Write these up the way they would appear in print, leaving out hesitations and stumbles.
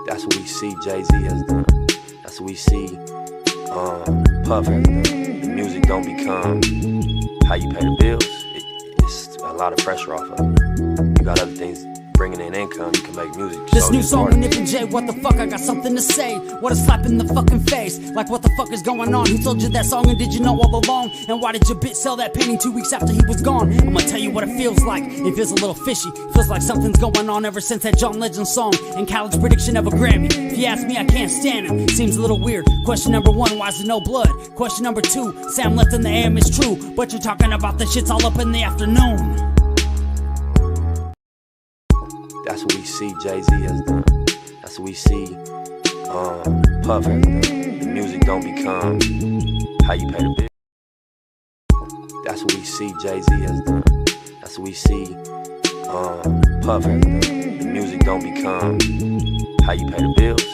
That's what we see Jay-Z has done. That's what we see Puff has done. The music don't become how you pay the bills. It's a lot of pressure off of it. You got other things bringing in income, you can make music. This new song with Nip and Jay, what the fuck, I got something to say. What a slap in the fucking face. Like what the fuck is going on? Who told you that song and did you know all along? And why did your bitch sell that painting 2 weeks after he was gone? I'ma tell you what it feels like. It feels a little fishy. Feels like something's going on ever since that John Legend song and college prediction of a Grammy. If you ask me, I can't stand him. Seems a little weird. Question number one, why is there no blood? Question number two, Sam left in the AM is true, but you're talking about the shits all up in the afternoon. That's what we see Jay-Z has done. That's what we see Puff has done. The music don't become how you pay the bill. That's what we see Jay-Z has done. That's what we see Puff has done. The music don't become how you pay the bills.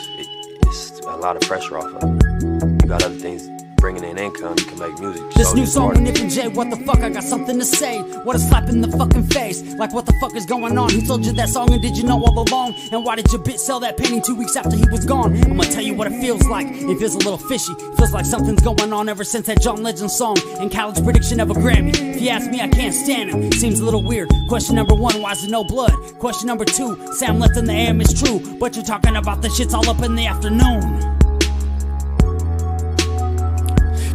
It's a lot of pressure off of it. You got other things bringing in income, you can make music. This new song with Nip and Jay, what the fuck, I got something to say. What a slap in the fucking face. Like what the fuck is going on? Who told you that song and did you know all along? And why did your bitch sell that painting 2 weeks after he was gone? I'ma tell you what it feels like. It feels a little fishy. Feels like something's going on ever since that John Legend song and college prediction of a Grammy. If you ask me, I can't stand him. Seems a little weird. Question number one, why is there no blood? Question number two, Sam left in the AM is true, but you're talking about the shits all up in the afternoon.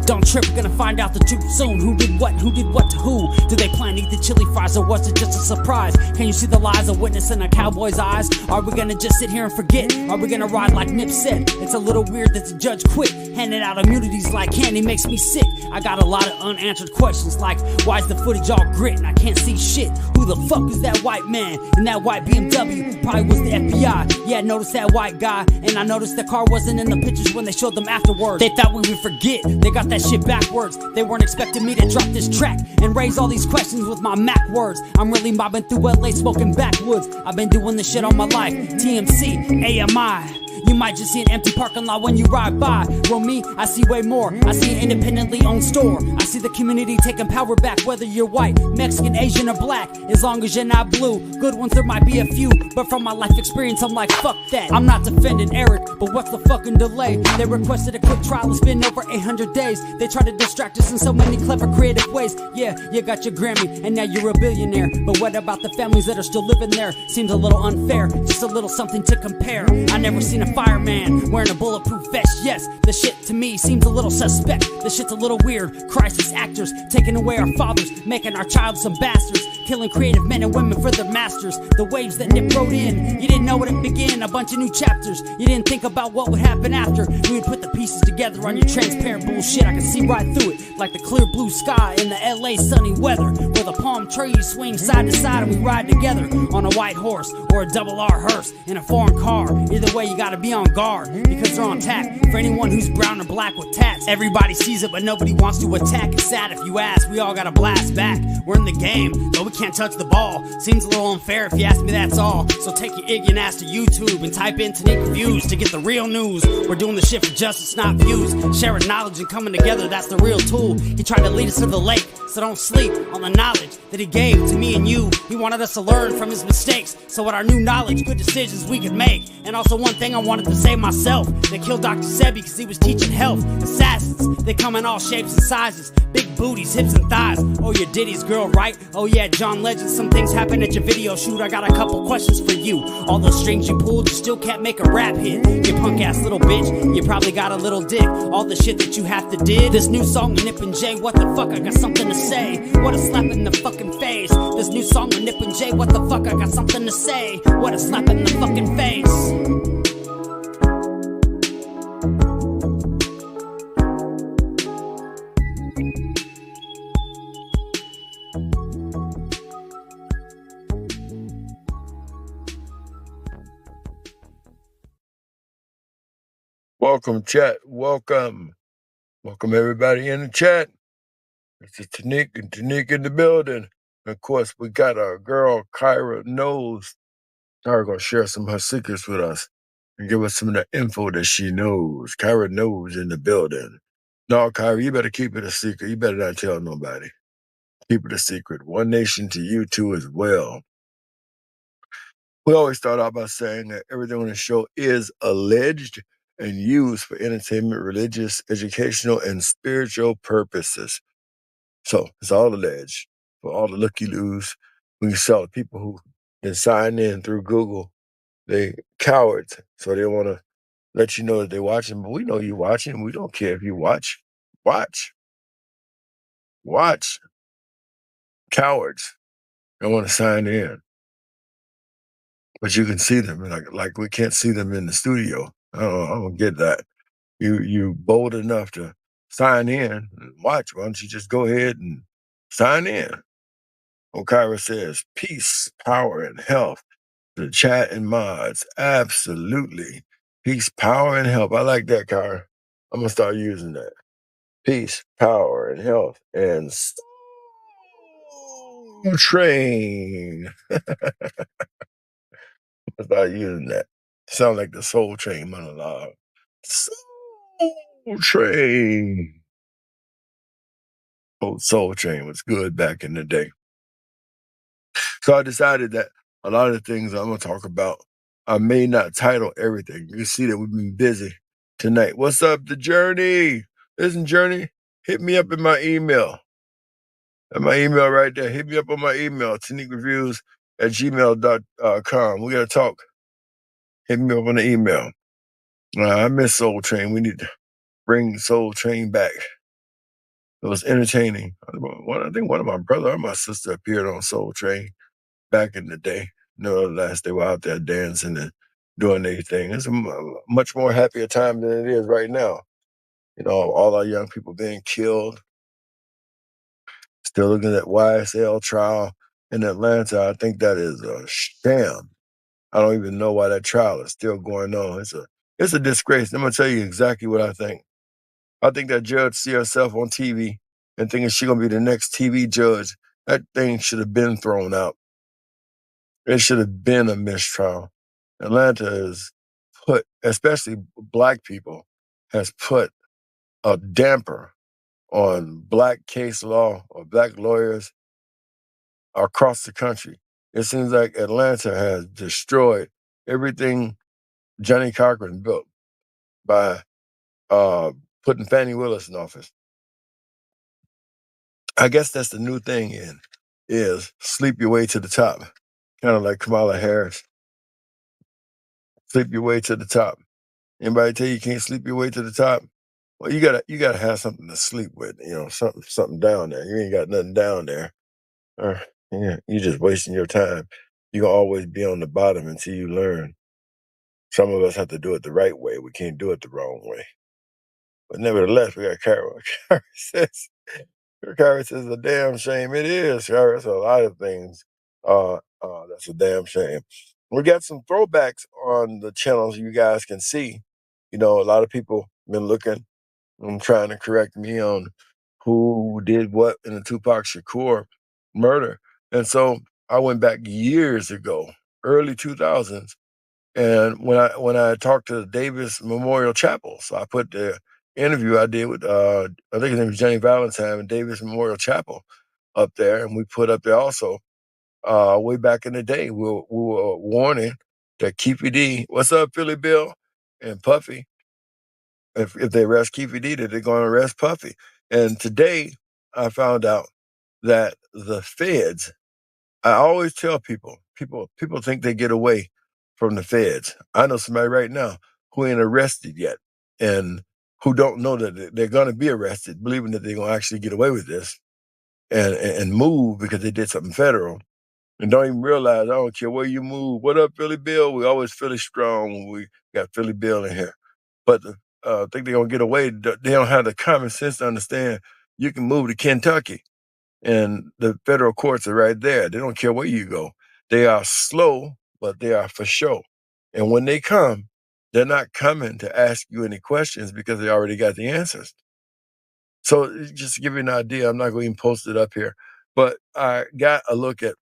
Don't trip, we're gonna find out the truth soon. Who did what to who? Did they plan to eat the chili fries or was it just a surprise? Can you see the lies of witness in a cowboy's eyes? Are we gonna just sit here and forget? Are we gonna ride like Nip said? It's a little weird that the judge quit, handing out immunities like candy makes me sick. I got a lot of unanswered questions like, why is the footage all grit and I can't see shit? Who the fuck is that white man in that white BMW? Probably was the FBI. Yeah, I noticed that white guy, and I noticed the car wasn't in the pictures when they showed them afterwards. They thought we would forget, they got that shit backwards. They weren't expecting me to drop this track and raise all these questions with my Mac words. I'm really mobbing through LA smoking backwoods. I've been doing this shit all my life. TMC, AMI. You might just see an empty parking lot when you ride by. Well, me, I see way more. I see an independently owned store. I see the community taking power back, whether you're white, Mexican, Asian, or black. As long as you're not blue. Good ones, there might be a few, but from my life experience, I'm like, fuck that. I'm not defending Eric, but what's the fucking delay? They requested a quick trial, it's been over 800 days. They try to distract us in so many clever, creative ways. Yeah, you got your Grammy, and now you're a billionaire. But what about the families that are still living there? Seems a little unfair, just a little something to compare. I never seen a fireman wearing a bulletproof vest. Yes, the shit to me seems a little suspect. The shit's a little weird. Crisis actors taking away our fathers, making our child some bastards, killing creative men and women for their masters. The waves that Nip wrote in, you didn't know it began. A bunch of new chapters. You didn't think about what would happen after. We would put the pieces together on your transparent bullshit. I can see right through it, like the clear blue sky in the LA sunny weather, where the palm trees swing side to side and we ride together on a white horse or a double R hearse in a foreign car. Either way, you gotta be on guard because they're on tap for anyone who's brown or black with tats. Everybody sees it, but nobody wants to attack. It's sad if you ask. We all gotta blast back. We're in the game, but we can't touch the ball. Seems a little unfair if you ask me, that's all. So take your ignorant ass to YouTube and type in Tanika Views to get the real news. We're doing the shit for justice, not views. Sharing knowledge and coming together, that's the real tool. He tried to lead us to the lake, so don't sleep on the knowledge that he gave to me and you. He wanted us to learn from his mistakes, so with our new knowledge, good decisions we could make. And also one thing I wanted to say myself, they killed Dr. Sebi because he was teaching health. Assassins, they come in all shapes and sizes, big booties, hips and thighs. Oh, you're Diddy's girl, right? Oh yeah, John Legend, some things happen at your video shoot. I got a couple questions for you. All those strings you pulled, you still can't make a rap hit. You punk ass little bitch, you probably got a little dick. All the shit that you have to did. This new song with Nip and Jay, what the fuck, I got something to say. What a slap in the fucking face. This new song with Nip and Jay, what the fuck, I got something to say. What a slap in the fucking face. Welcome, chat. Welcome. Welcome, everybody in the chat. This is Tanika in the building. Of course, we got our girl, Kyra Knows. Kyra going to share some of her secrets with us and give us some of the info that she knows. Kyra Knows in the building. No, Kyra, you better keep it a secret. You better not tell nobody. Keep it a secret. One Nation to you too as well. We always start out by saying that everything on the show is alleged and used for entertainment, religious, educational, and spiritual purposes. So it's all alleged for all the looky-loos. We saw the people who then sign in through Google, they cowards, so they want to let you know that they're watching. But we know you're watching. We don't care if you watch. Watch, watch. Cowards don't want to sign in, but you can see them. Like we can't see them in the studio. I don't get that. You bold enough to sign in and watch. Why don't you just go ahead and sign in? Okira says, peace, power, and health. The chat and mods. Absolutely. Peace, power, and health. I like that, Kyra. I'm going to start using that. Peace, power, and health. And Soul Train. I'll start using that. Sound like the Soul Train monologue. Soul Train. Old Soul Train was good back in the day. So I decided that a lot of the things I'm going to talk about, I may not title everything. You can see that we've been busy tonight. What's up, The Journey? Listen, Journey, hit me up in my email. At my email right there. Hit me up on my email, taniquereviews@gmail.com. We got to talk. Hit me up on the email. I miss Soul Train. We need to bring Soul Train back. It was entertaining. I think one of my brother or my sister appeared on Soul Train back in the day. Nevertheless, they were out there dancing and doing their thing. It's a much more happier time than it is right now. You know, all our young people being killed. Still looking at YSL trial in Atlanta. I think that is a sham. I don't even know why that trial is still going on. It's a disgrace. I'm gonna tell you exactly what I think. I think that judge see herself on TV and thinking she's gonna be the next TV judge. That thing should have been thrown out. It should have been a mistrial. Atlanta has put, especially Black people, has put a damper on Black case law or Black lawyers across the country. It seems like Atlanta has destroyed everything Johnny Cochran built by putting Fannie Willis in office. I guess that's the new thing is sleep your way to the top. Kind of like Kamala Harris. Sleep your way to the top. Anybody tell you can't sleep your way to the top? Well, you gotta have something to sleep with, something down there. You ain't got nothing down there. Yeah, you're just wasting your time. You're gonna always be on the bottom until you learn. Some of us have to do it the right way. We can't do it the wrong way. But nevertheless, we got Carol. Carol says a damn shame. It is. Carol says a lot of things. That's a damn shame. We got some throwbacks on the channels you guys can see. You know, a lot of people been looking and trying to correct me on who did what in the Tupac Shakur murder. And so I went back years ago, early 2000s, and when I talked to the Davis Memorial Chapel, so I put the interview I did with I think his name was Jenny Valentine and Davis Memorial Chapel up there, and we put up there also way back in the day. We were warning that Keefy D, what's up, Philly Bill, and Puffy, if they arrest Keefy D, that they're going to arrest Puffy. And today I found out that the feds, I always tell people think they get away from the feds. I know somebody right now who ain't arrested yet and who don't know that they're going to be arrested, believing that they're going to actually get away with this and move because they did something federal and don't even realize, I don't care where you move. What up, Philly Bill? We always Philly strong when we got Philly Bill in here. But think they're going to get away. They don't have the common sense to understand you can move to Kentucky and the federal courts are right there. They don't care where you go. They are slow, but they are for sure. And when they come, they're not coming to ask you any questions because they already got the answers. So just to give you an idea, I'm not going to even post it up here, but I got a look at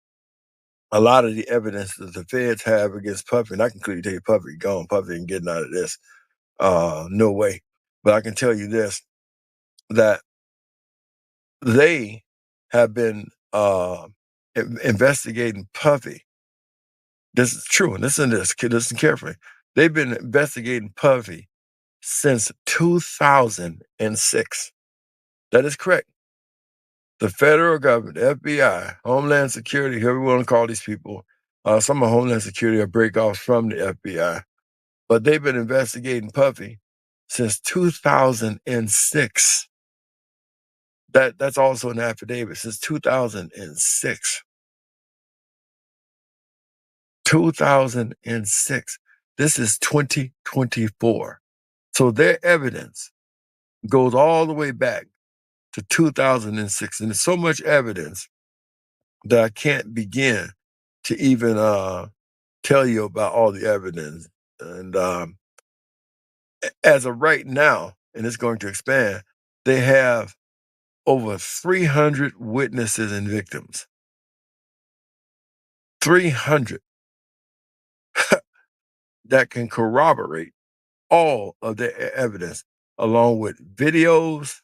a lot of the evidence that the feds have against Puffy. And I can clearly tell you Puffy gone. Puffy ain't getting out of this. No way. But I can tell you this, that they have been investigating Puffy This is true, and listen carefully. They've been investigating Puffy since 2006. That is correct. The federal government, FBI, Homeland Security, whoever you want to call these people, some of Homeland Security are breakoffs from the FBI, but they've been investigating Puffy since 2006. That's also an affidavit, since 2006. 2006. This is 2024. So their evidence goes all the way back to 2006. And there's so much evidence that I can't begin to even tell you about all the evidence. And as of right now, and it's going to expand, they have over 300 witnesses and victims. 300 that can corroborate all of the evidence, along with videos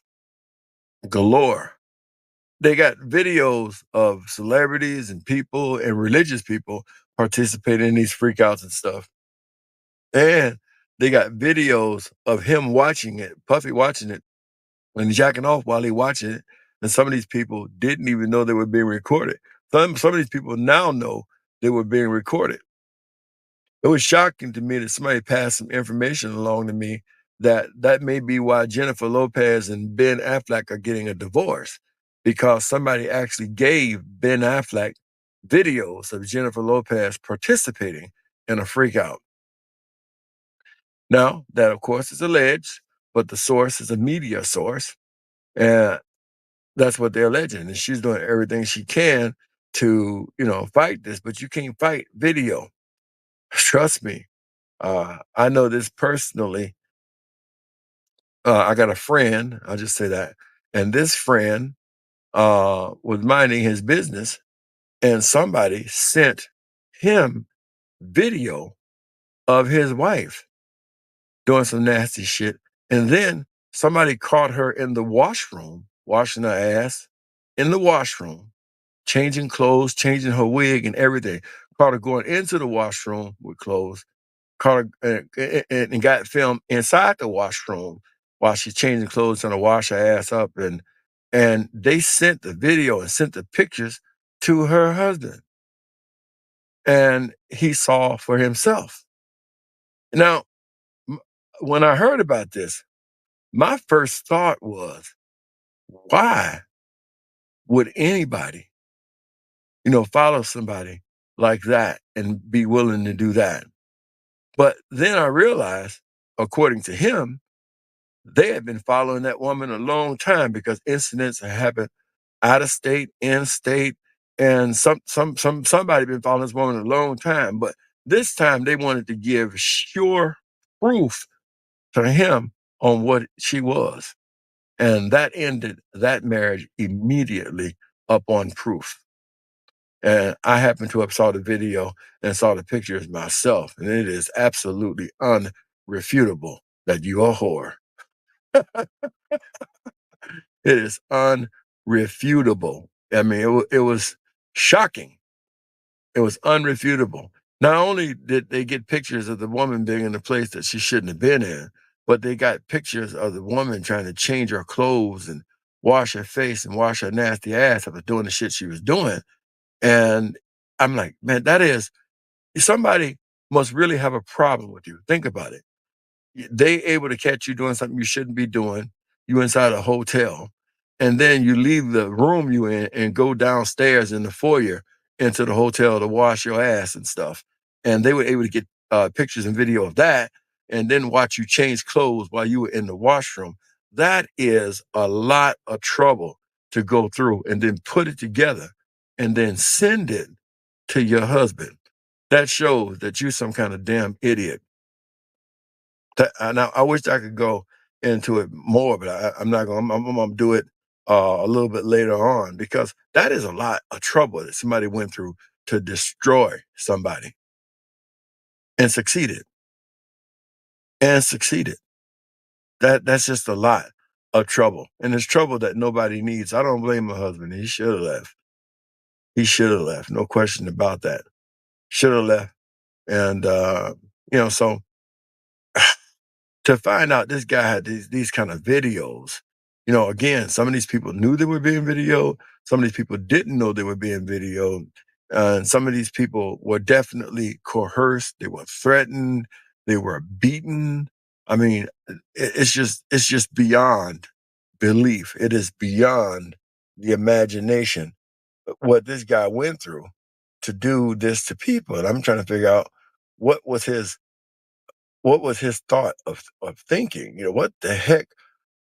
galore. They got videos of celebrities and people and religious people participating in these freakouts and stuff. And they got videos of him watching it, Puffy watching it, and jacking off while he watching it. And some of these people didn't even know they were being recorded. Some of these people now know they were being recorded. It was shocking to me that somebody passed some information along to me that may be why Jennifer Lopez and Ben Affleck are getting a divorce, because somebody actually gave Ben Affleck videos of Jennifer Lopez participating in a freakout. Now, that of course is alleged, but the source is a media source, and that's what they're alleging. And she's doing everything she can to, fight this, but you can't fight video. Trust me. I know this personally. I got a friend, I'll just say that, and this friend was minding his business, and somebody sent him video of his wife doing some nasty shit. And then somebody caught her in the washroom, washing her ass in the washroom, changing clothes, changing her wig and everything. Caught her going into the washroom with clothes, caught her and got filmed inside the washroom while she's changing clothes, trying to wash her ass up. And they sent the video and sent the pictures to her husband. And he saw for himself. Now, when I heard about this, my first thought was, why would anybody, follow somebody like that and be willing to do that? But then I realized, according to him, they had been following that woman a long time, because incidents have happened out of state, in state, and somebody been following this woman a long time. But this time they wanted to give sure proof to him on what she was. And that ended that marriage immediately upon proof. And I happened to have saw the video and saw the pictures myself, and it is absolutely unrefutable that you are a whore. It is unrefutable. I mean, it was shocking. It was unrefutable. Not only did they get pictures of the woman being in a place that she shouldn't have been in, but they got pictures of the woman trying to change her clothes and wash her face and wash her nasty ass after doing the shit she was doing. And I'm like, man, somebody must really have a problem with you. Think about it. They able to catch you doing something you shouldn't be doing. You inside a hotel, and then you leave the room you in and go downstairs in the foyer into the hotel to wash your ass and stuff. And they were able to get pictures and video of that, and then watch you change clothes while you were in the washroom. That is a lot of trouble to go through, and then put it together and then send it to your husband. That shows that you're some kind of damn idiot. Now, I wish I could go into it more, but I'm not going. I'm going to do it a little bit later on, because that is a lot of trouble that somebody went through to destroy somebody, and succeeded. That's just a lot of trouble, and it's trouble that nobody needs. I don't blame my husband. He should have left. No question about that. Should have left And so to find out this guy had these kind of videos, again, some of these people knew they were being videoed, some of these people didn't know they were being videoed, and some of these people were definitely coerced, they were threatened, they were beaten. I mean, it's just beyond belief. It is beyond the imagination what this guy went through to do this to people. And I'm trying to figure out what was his what was his thought of thinking? What the heck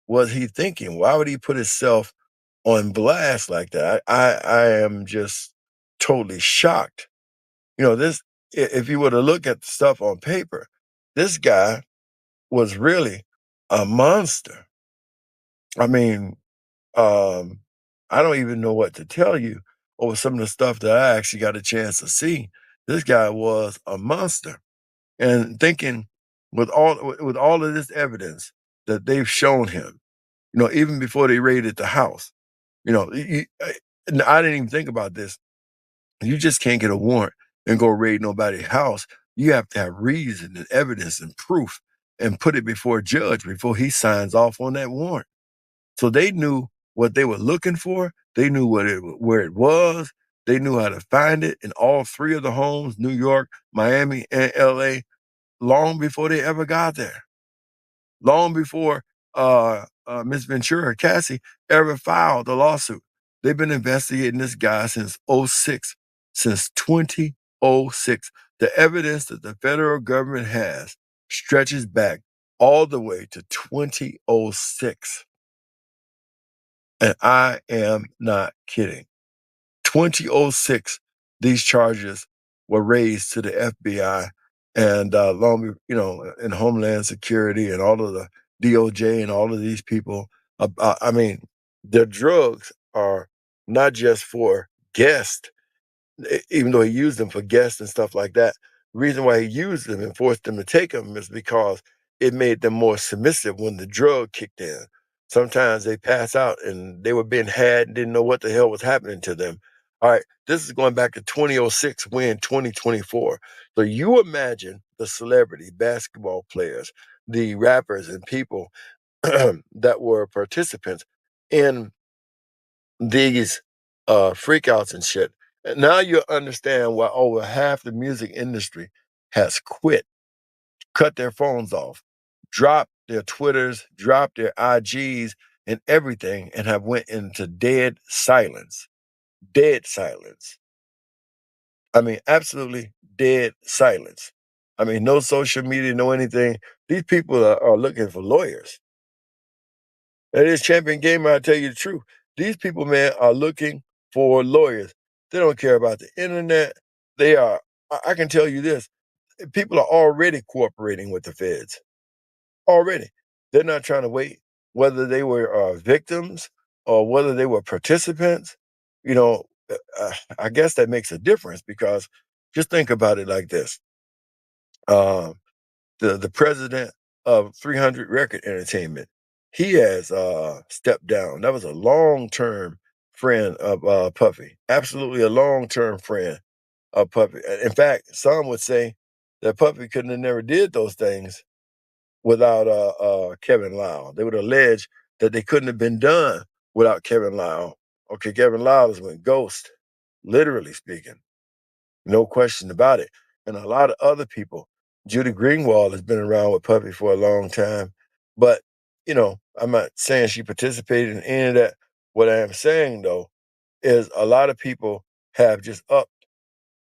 was he thinking? Why would he put himself on blast like that? I am just totally shocked. This if you were to look at the stuff on paper, this guy was really a monster. I mean, um, I don't even know what to tell you over some of the stuff that I actually got a chance to see. This guy was a monster. And thinking with all of this evidence that they've shown him, even before they raided the house, and I didn't even think about this. You just can't get a warrant and go raid nobody's house. You have to have reason and evidence and proof and put it before a judge before he signs off on that warrant. So they knew what they were looking for. They knew where it was. They knew how to find it in all three of the homes, New York, Miami, and LA, long before they ever got there. Long before Miss Ventura, Cassie, ever filed the lawsuit. They've been investigating this guy since '06, since 2006. The evidence that the federal government has stretches back all the way to 2006. And I am not kidding. 2006, these charges were raised to the FBI and in Homeland Security and all of the DOJ and all of these people. I mean, the drugs are not just for guests, even though he used them for guests and stuff like that. The reason why he used them and forced them to take them is because it made them more submissive when the drug kicked in. Sometimes they pass out and they were being had and didn't know what the hell was happening to them. All right, this is going back to 2006, we're in 2024. So you imagine the celebrity basketball players, the rappers and people that were participants in these freakouts and shit. And now you understand why over half the music industry has quit, cut their phones off, dropped their Twitters, dropped their IGs and everything, and have went into dead silence. Dead silence. I mean, absolutely dead silence. I mean, no social media, no anything. These people are looking for lawyers. That is champion gamer, I tell you the truth. These people, man, are looking for lawyers. They don't care about the internet. They are, I can tell you this, people are already cooperating with the feds. Already. They're not trying to wait whether they were victims or whether they were participants. You know, I guess that makes a difference because just think about it like this. Um, the president of 300 Record Entertainment, he has stepped down. That was a long-term friend of Puffy, absolutely a long-term friend of Puffy. In fact, some would say that Puffy couldn't have never did those things without Kevin Lyle. They would allege that they couldn't have been done without Kevin Lyle. Okay, Kevin Lyle is went ghost, literally speaking. No question about it. And a lot of other people. Judy Greenwald has been around with Puffy for a long time. But, I'm not saying she participated in any of that. What I am saying, though, is a lot of people have just upped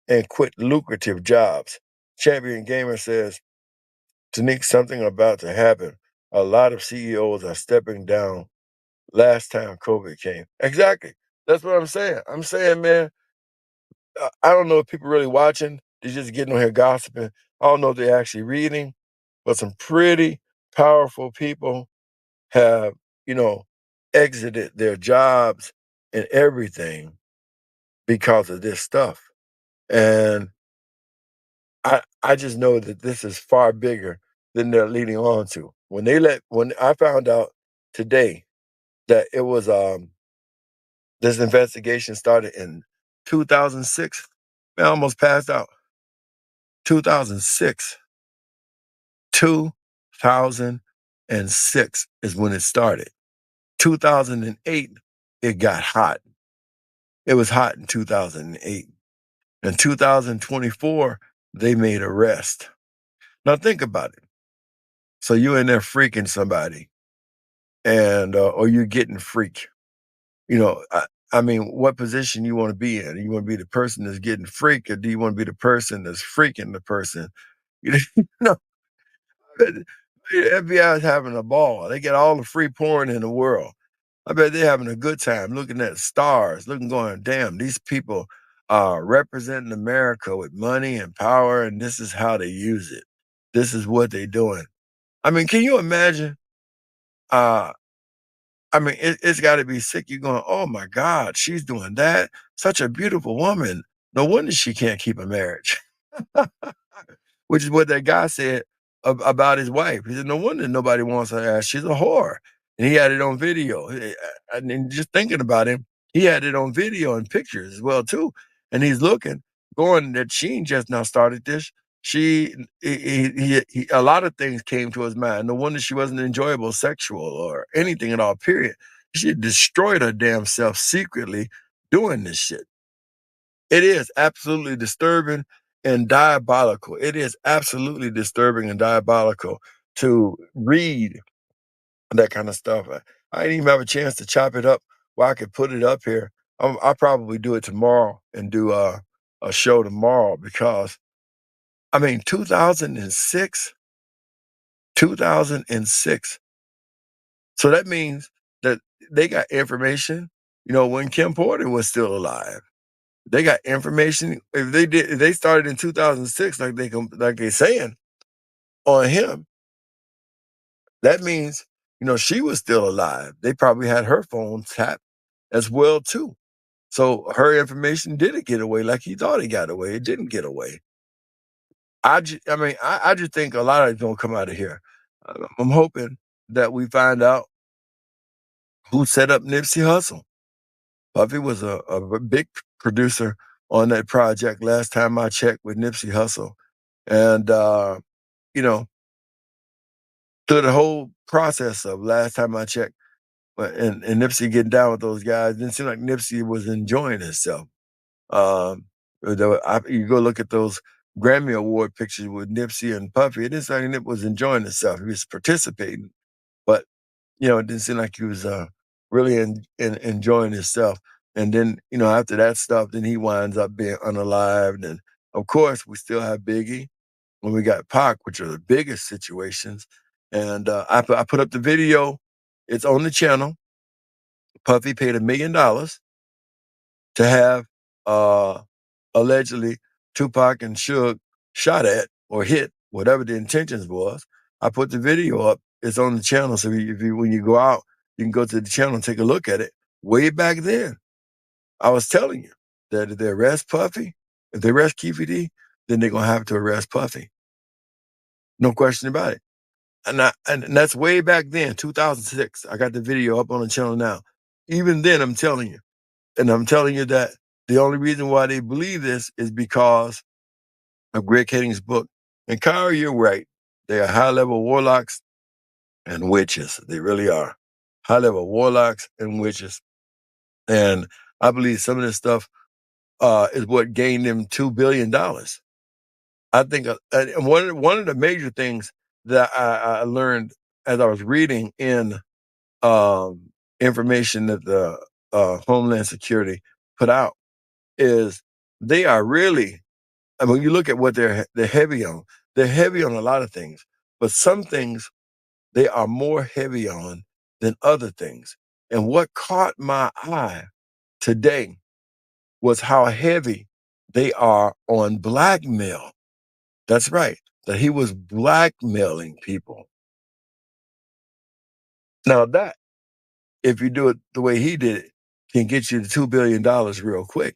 and quit lucrative jobs. Champion Gamer says, Tanique, something about to happen. A lot of CEOs are stepping down last time COVID came. Exactly. That's what I'm saying. I'm saying, man, I don't know if people really watching. They're just getting on here gossiping. I don't know if they're actually reading, but some pretty powerful people have, exited their jobs and everything because of this stuff. And I just know that this is far bigger than they're leading on to. When I found out today that it was this investigation started in 2006, man, I almost passed out. 2006. 2006 is when it started. 2008, it got hot. It was hot in 2008. In 2024, they made arrest. Now think about it. So you in there freaking somebody, and or you're getting freaked. You know, I mean, what position you want to be in? You want to be the person that's getting freaked, or do you want to be the person that's freaking the person? You know, the FBI is having a ball. They get all the free porn in the world. I bet they're having a good time looking at stars, going, damn, these people are representing America with money and power, and this is how they use it. This is what they're doing. I mean, can you imagine? Uh, I mean, it's got to be sick. You're going, oh my God, she's doing that. Such a beautiful woman. No wonder she can't keep a marriage. Which is what that guy said about his wife. He said, no wonder nobody wants her ass. She's a whore. And he had it on video. And just thinking about him, he had it on video and pictures as well, too. And he's looking, going that she ain't just now started this. A lot of things came to his mind. No wonder she wasn't enjoyable, sexual, or anything at all, period. She destroyed her damn self secretly doing this shit. It is absolutely disturbing and diabolical. It is absolutely disturbing and diabolical to read that kind of stuff. I didn't even have a chance to chop it up where I could put it up here. I'll probably do it tomorrow and do a show tomorrow because, I mean, 2006. So that means that they got information, when Kim Porter was still alive. They got information. If they started in 2006, like they saying on him, that means, she was still alive. They probably had her phone tapped as well too. So her information didn't get away like he thought it got away. It didn't get away. I just think a lot of it's gonna come out of here. I'm hoping that we find out who set up Nipsey Hussle. Puffy was a big producer on that project last time I checked with Nipsey Hussle. And, through the whole process of last time I checked, and Nipsey getting down with those guys, it didn't seem like Nipsey was enjoying himself. You go look at those Grammy Award pictures with Nipsey and Puffy, it didn't seem like Nip was enjoying himself. He was participating, but, it didn't seem like he was really enjoying himself. And then, after that stuff, then he winds up being unalived. And of course, we still have Biggie. When we got Pac, which are the biggest situations. And I put up the video. It's on the channel. Puffy paid $1 million to have allegedly Tupac and Suge shot at or hit, whatever the intentions was. I put the video up. It's on the channel. So when you go out, you can go to the channel and take a look at it. Way back then, I was telling you that if they arrest Puffy, if they arrest Keefe D, then they're going to have to arrest Puffy. No question about it. And that's way back then, 2006. I got the video up on the channel now. Even then, I'm telling you. And I'm telling you that the only reason why they believe this is because of Greg Kading's book. And Kyra, you're right. They are high-level warlocks and witches. They really are. High-level warlocks and witches. And I believe some of this stuff is what gained them $2 billion. I think one of the major things that I learned as I was reading in information that the Homeland Security put out is they are really, I mean, you look at what they're heavy on. They're heavy on a lot of things, but some things they are more heavy on than other things. And what caught my eye today was how heavy they are on blackmail. That's right, that he was blackmailing people. Now that, if you do it the way he did it, can get you to $2 billion real quick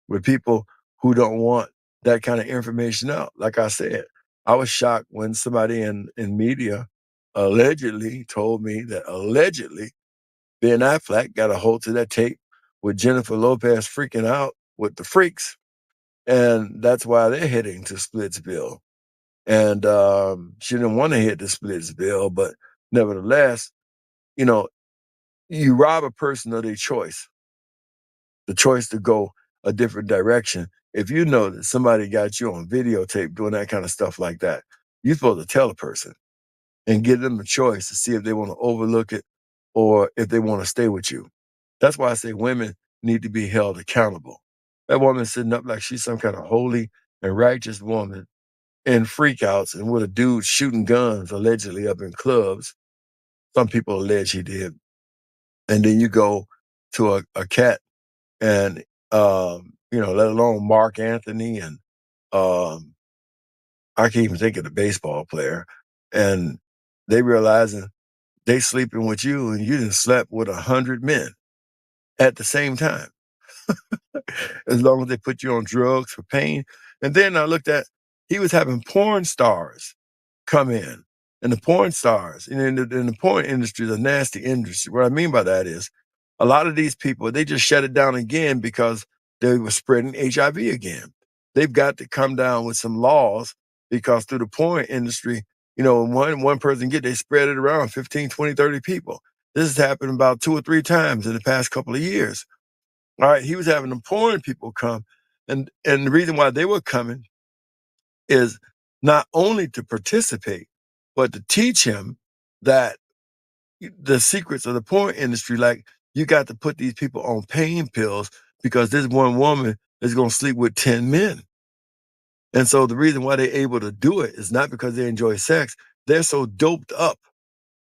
with people who don't want that kind of information out. Like I said, I was shocked when somebody in media allegedly told me that allegedly Ben Affleck got a hold to that tape with Jennifer Lopez freaking out with the freaks. And that's why they're heading to Splitsville. And she didn't want to hit the Splitsville, but nevertheless, you know, you rob a person of their choice, the choice to go a different direction. If you know that somebody got you on videotape doing that kind of stuff like that, you're supposed to tell a person and give them a choice to see if they want to overlook it or if they want to stay with you. That's why I say women need to be held accountable. That woman sitting up like she's some kind of holy and righteous woman in freakouts and with a dude shooting guns allegedly up in clubs. Some people allege he did. And then you go to a cat and, let alone Mark Anthony and um, I can't even think of the baseball player. And they realizing they sleeping with you and you done slept with 100 men at the same time. As long as they put you on drugs for pain. And then I looked at, he was having porn stars come in. And the porn stars, in the porn industry is a nasty industry. What I mean by that is a lot of these people, they just shut it down again because they were spreading HIV again. They've got to come down with some laws because through the porn industry, one person they spread it around 15, 20, 30 people. This has happened about 2 or 3 times in the past couple of years. All right, he was having the porn people come. And the reason why they were coming is not only to participate, but to teach him that the secrets of the porn industry, like you got to put these people on pain pills because this one woman is going to sleep with 10 men. And so the reason why they're able to do it is not because they enjoy sex. They're so doped up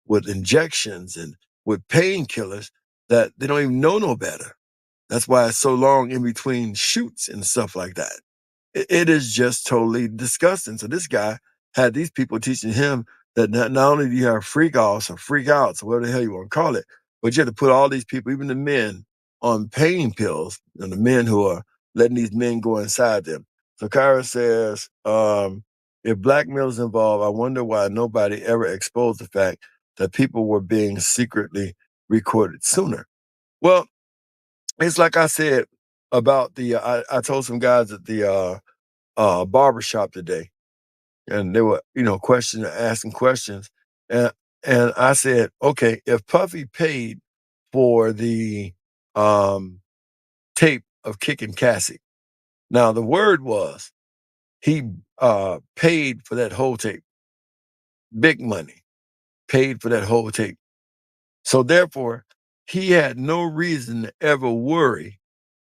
with injections and with painkillers that they don't even know no better. That's why it's so long in between shoots and stuff like that. It is just totally disgusting. So this guy had these people teaching him that not only do you have freak offs or freak outs, or whatever the hell you want to call it, but you have to put all these people, even the men, on pain pills, and the men who are letting these men go inside them. So Kyra says, if blackmail is involved, I wonder why nobody ever exposed the fact that people were being secretly recorded sooner. Well, it's like I said about I told some guys at the barbershop today, and they were, asking questions. And and I said, okay, if Puffy paid for the um tape of kicking Cassie, now the word was he paid for that whole tape, big money, paid for that whole tape. So therefore, he had no reason to ever worry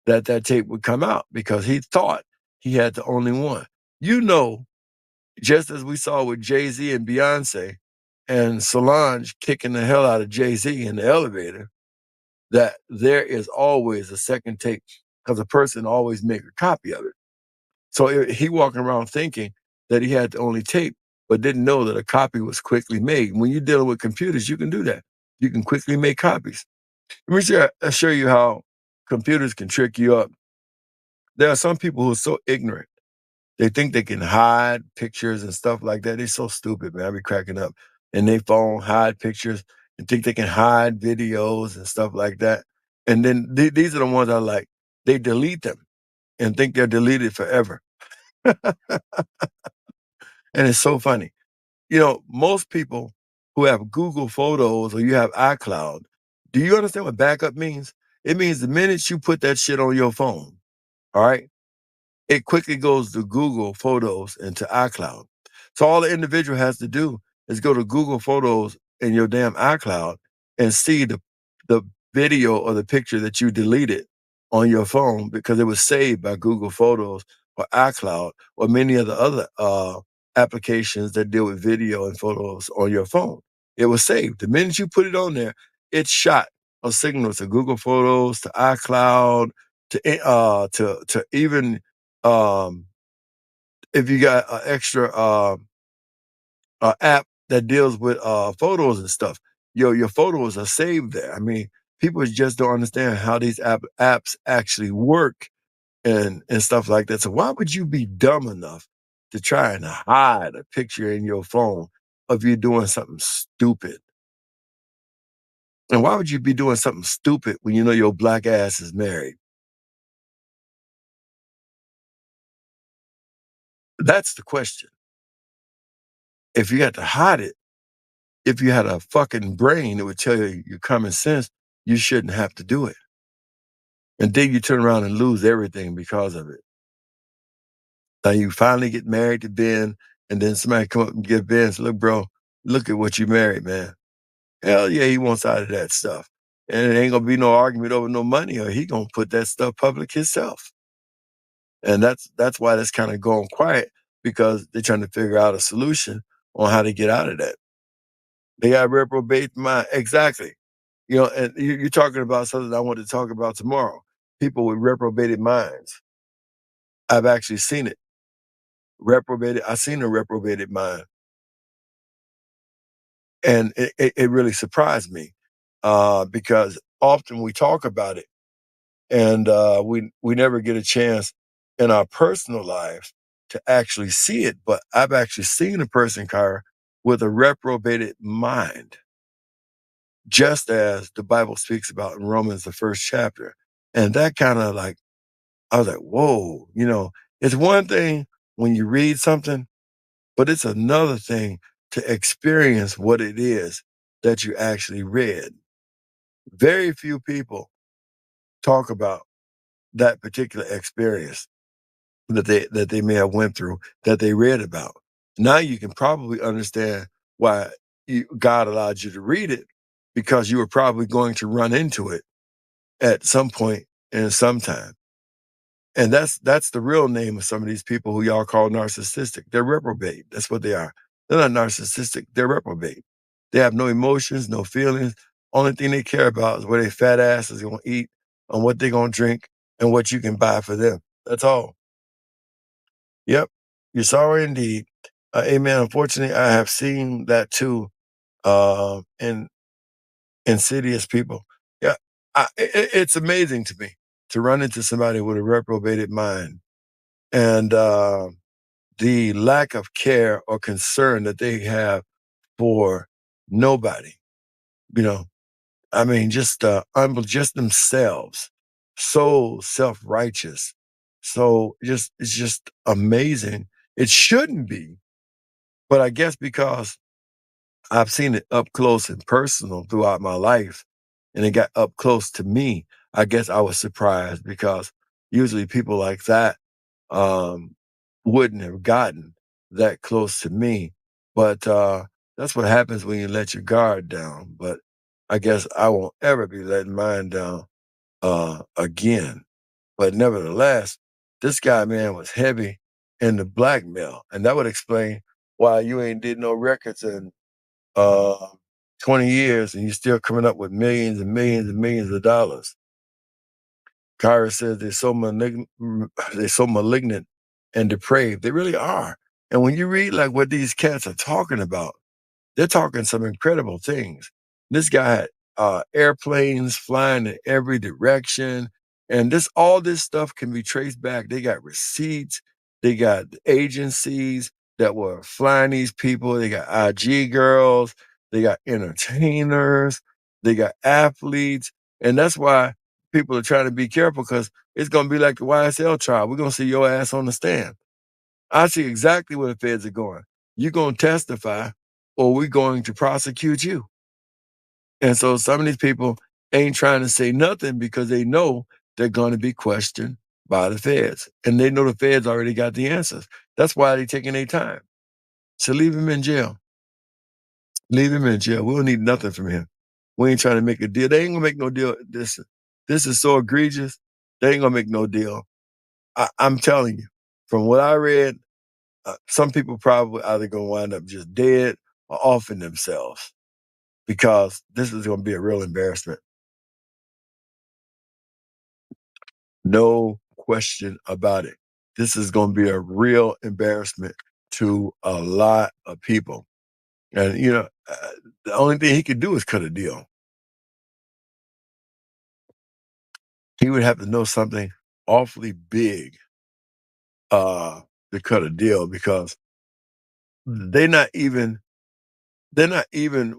that tape would come out because he thought he had the only one. Just as we saw with Jay-Z and Beyonce and Solange kicking the hell out of Jay-Z in the elevator, that there is always a second tape because a person always make a copy of it. So he walking around thinking that he had the only tape, but didn't know that a copy was quickly made. When you're dealing with computers, you can do that. You can quickly make copies. Let me show you how computers can trick you up. There are some people who are so ignorant. They think they can hide pictures and stuff like that. They're so stupid, man. I be cracking up. And they phone hide pictures and think they can hide videos and stuff like that. And then these are the ones I like. They delete them and think they're deleted forever. And it's so funny. Most people who have Google Photos or you have iCloud, do you understand what backup means? It means the minute you put that shit on your phone, all right, it quickly goes to Google Photos and to iCloud. So all the individual has to do is go to Google Photos in your damn iCloud and see the video or the picture that you deleted on your phone because it was saved by Google Photos or iCloud or many of the other applications that deal with video and photos on your phone. It was saved. The minute you put it on there, it shot a signal to Google Photos, to iCloud, to even um, if you got an extra app that deals with photos and stuff, your photos are saved there. I mean, people just don't understand how these apps actually work and stuff like that. So why would you be dumb enough to try and hide a picture in your phone of you doing something stupid? And why would you be doing something stupid when you know your black ass is married? That's the question. If you had to hide it, if you had a fucking brain that would tell you your common sense, you shouldn't have to do it. And then you turn around and lose everything because of it. Now you finally get married to Ben, and then somebody come up and give Ben, say, look, bro, look at what you married, man. Hell yeah, he wants out of that stuff. And it ain't gonna be no argument over no money, or he gonna put that stuff public himself. And that's why that's kind of going quiet, because they're trying to figure out a solution on how to get out of that. They got reprobate mind. Exactly. You know, and you're talking about something I want to talk about tomorrow. People with reprobated minds. I've actually seen it. I've seen a reprobated mind. And it really surprised me, because often we talk about it, and we never get a chance in our personal lives to actually see it. But I've actually seen a person, Kyra, with a reprobated mind, just as the Bible speaks about in Romans, the 1st chapter. And that kind of like, I was like, whoa, it's one thing when you read something, but it's another thing to experience what it is that you actually read. Very few people talk about that particular experience that they may have went through, that they read about. Now you can probably understand why God allowed you to read it, because you were probably going to run into it at some point in some time. And that's the real name of some of these people who y'all call narcissistic. They're reprobate. That's what they are. They're not narcissistic. They're reprobate. They have no emotions, no feelings. Only thing they care about is where their fat ass is going to eat, and what they're going to drink, and what you can buy for them. That's all. Yep. You're sorry indeed. Amen. Unfortunately, I have seen that too, in insidious people. Yeah. It's amazing to me to run into somebody with a reprobated mind, and the lack of care or concern that they have for nobody. I mean, just just themselves, so self-righteous, so it's just amazing. It shouldn't be, but I guess because I've seen it up close and personal throughout my life, and it got up close to me, I guess I was surprised, because usually people like that um, wouldn't have gotten that close to me. But that's what happens when you let your guard down. But I guess I won't ever be letting mine down again. But nevertheless, this guy, man, was heavy in the blackmail. And that would explain why you ain't did no records in uh, 20 years, and you're still coming up with millions and millions and millions of dollars. Kyra says they're so malignant and depraved. They really are. And when you read like what these cats are talking about, they're talking some incredible things. This guy had airplanes flying in every direction, and all this stuff can be traced back. They got receipts. They got agencies that were flying these people. They got IG girls. They got entertainers. They got athletes, and that's why people are trying to be careful, because it's going to be like the YSL trial. We're going to see your ass on the stand. I see exactly where the feds are going. You're going to testify, or we're going to prosecute you. And so some of these people ain't trying to say nothing, because they know they're going to be questioned by the feds. And they know the feds already got the answers. That's why they're taking their time. So leave him in jail. Leave him in jail. We don't need nothing from him. We ain't trying to make a deal. They ain't going to make no deal. This is so egregious. They ain't going to make no deal. I'm telling you, from what I read, some people probably either going to wind up just dead or offing themselves, because this is going to be a real embarrassment. No question about it. This is going to be a real embarrassment to a lot of people. And, the only thing he could do is cut a deal. He would have to know something awfully big to cut a deal, because they're not even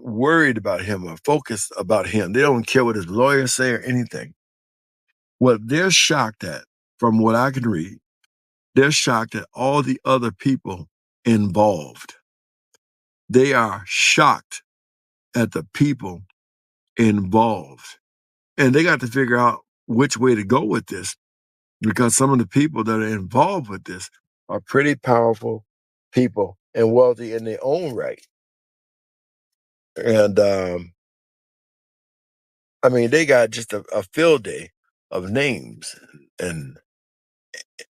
worried about him or focused about him. They don't care what his lawyers say or anything. What they're shocked at, from what I can read, They're shocked at all the other people involved. They are shocked at the people involved. And they got to figure out which way to go with this, because some of the people that are involved with this are pretty powerful people and wealthy in their own right. And I mean, they got just a field day of names and,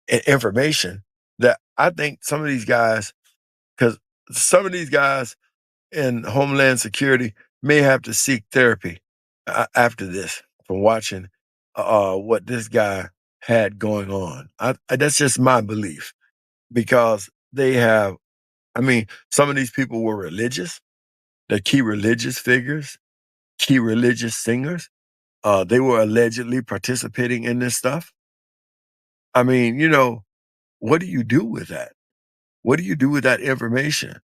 and information that I think some of these guys, because some of these guys in Homeland Security may have to seek therapy after this from watching what this guy had going on. That's just my belief, because they have, I mean, some of these people were religious, they're key religious figures, key religious singers. They were allegedly participating in this stuff. I mean, what do you do with that? What do you do with that information?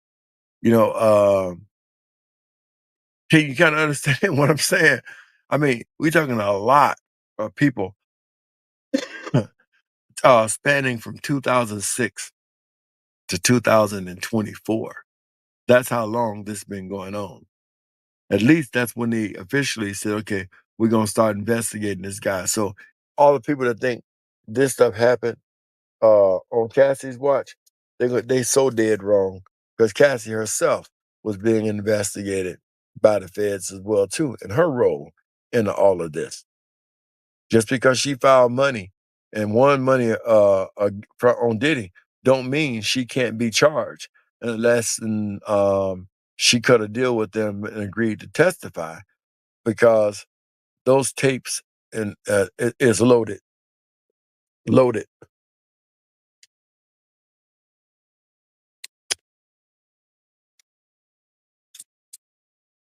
You know, can you kind of understand what I'm saying? I mean, we're talking a lot of people spanning from 2006 to 2024. That's how long this has been going on. At least that's when they officially said, okay, we're going to start investigating this guy. So all the people that think this stuff happened on Cassie's watch, they so dead wrong, because Cassie herself was being investigated by the feds as well too, and her role in all of this. Just because she filed money and won money on Diddy, don't mean she can't be charged unless she cut a deal with them and agreed to testify, because those tapes and is loaded.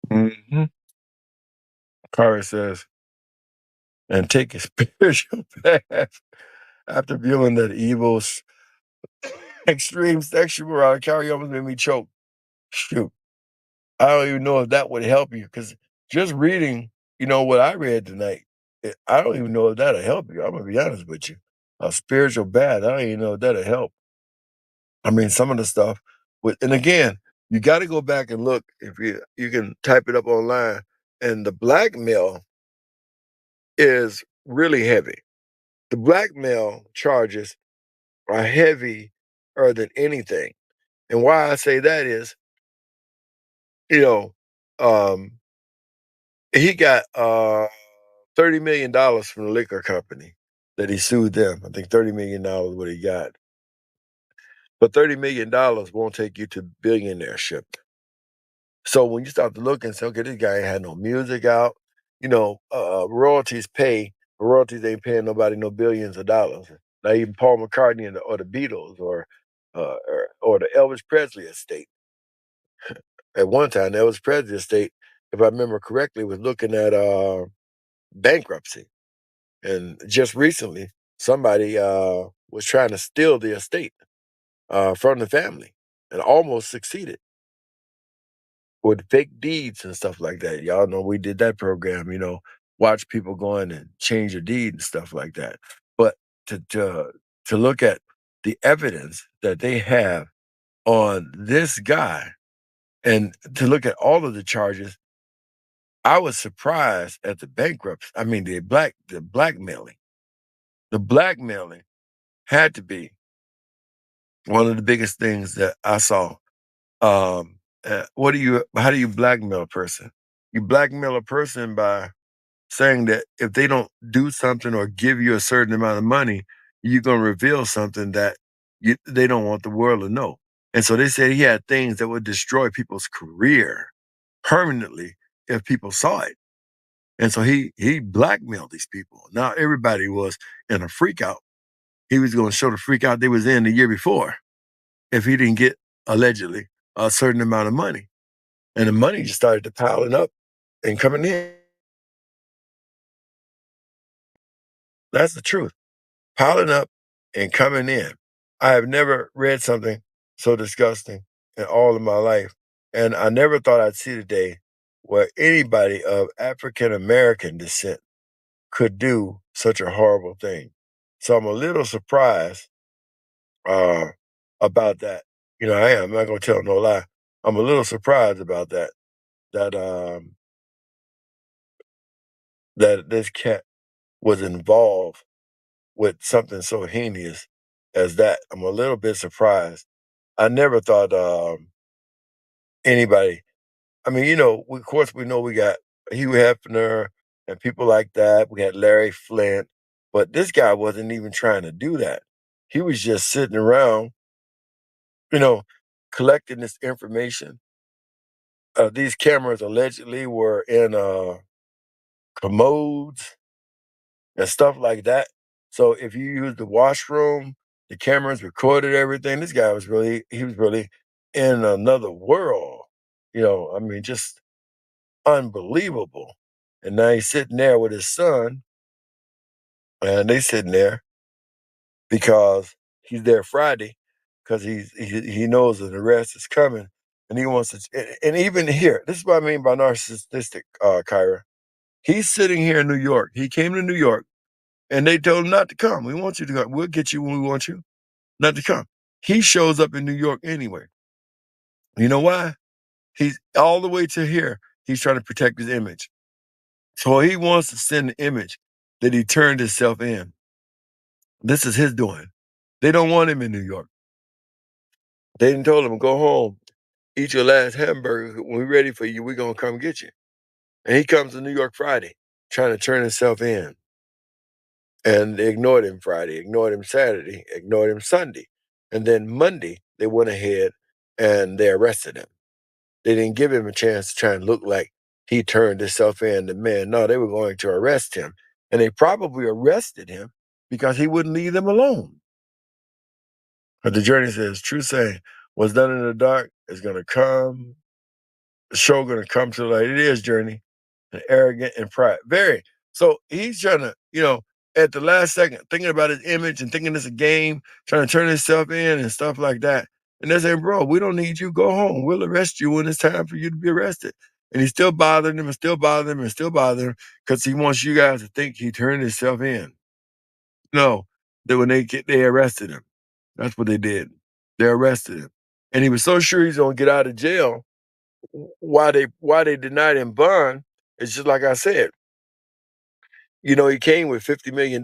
Mm-hmm. Kari says, and take a spiritual path after viewing that evil, extreme sexual around. Kari almost made me choke. Shoot. I don't even know if that would help you, because just reading, what I read tonight, I don't even know if that'll help you. I'm gonna be honest with you. A spiritual bath, I don't even know if that'll help. I mean, some of the stuff and again, you got to go back and look. If you can type it up online, and the blackmail is really heavy. The blackmail charges are heavier than anything. And why I say that is, you know, um, he got $30 million from the liquor company that he sued them. I think $30 million what he got. But $30 million won't take you to billionaireship. So when you start to look and say, okay, this guy ain't had no music out, royalties ain't paying nobody no billions of dollars. Not even Paul McCartney or the Beatles or the Elvis Presley estate. At one time, the Elvis Presley estate, if I remember correctly, was looking at bankruptcy. And just recently, somebody was trying to steal the estate from the family and almost succeeded with fake deeds and stuff like that. Y'all know we did that program, watch people go in and change a deed and stuff like that. But to look at the evidence that they have on this guy and to look at all of the charges, I was surprised at the bankruptcy. I mean, the blackmailing. The blackmailing had to be one of the biggest things that I saw. How do you blackmail a person? You blackmail a person by saying that if they don't do something or give you a certain amount of money, you're going to reveal something that they don't want the world to know. And so they said he had things that would destroy people's career permanently if people saw it. And so he blackmailed these people. Now everybody was in a freak out. He was going to show the freak out they was in the year before if he didn't get, allegedly, a certain amount of money. And the money just started to piling up and coming in. That's the truth. Piling up and coming in. I have never read something so disgusting in all of my life. And I never thought I'd see the day where anybody of African American descent could do such a horrible thing. So I'm a little surprised uh, about that. I am. I'm not gonna tell no lie. I'm a little surprised about that. That that this cat was involved with something so heinous as that. I'm a little bit surprised. I never thought anybody. I mean, of course, we know we got Hugh Hefner and people like that. We had Larry Flint, but this guy wasn't even trying to do that. He was just sitting around, you know, collecting this information. These cameras allegedly were in commodes and stuff like that. So if you use the washroom, the cameras recorded everything. This guy he was really in another world. I mean, just unbelievable. And now he's sitting there with his son, and they sitting there because he's there Friday, because he knows an arrest is coming, and he wants to. And even here, this is what I mean by narcissistic, Kyra. He's sitting here in New York. He came to New York, and they told him not to come. We want you to come. We'll get you when we want you. Not to come. He shows up in New York anyway. You know why? He's all the way to here. He's trying to protect his image. So he wants to send the image that he turned himself in. This is his doing. They don't want him in New York. They didn't told him, go home, eat your last hamburger. When we're ready for you, we're going to come get you. And he comes to New York Friday, trying to turn himself in. And they ignored him Friday, ignored him Saturday, ignored him Sunday. And then Monday, they went ahead and they arrested him. They didn't give him a chance to try and look like he turned himself in to men. No, they were going to arrest him. And they probably arrested him because he wouldn't leave them alone. But the journey says, true saying, what's done in the dark is going to come. The show going to come to the light. It is Journey, and arrogant and pride. Very. So he's trying to, at the last second, thinking about his image and thinking it's a game, trying to turn himself in and stuff like that. And they're saying, bro, we don't need you. Go home. We'll arrest you when it's time for you to be arrested. And he's still bothering them and still bothering them and still bothering them because he wants you guys to think he turned himself in. No, that when they arrested him. That's what they did. They arrested him. And he was so sure he's going to get out of jail. Why they denied him bond, it's just like I said. He came with $50 million.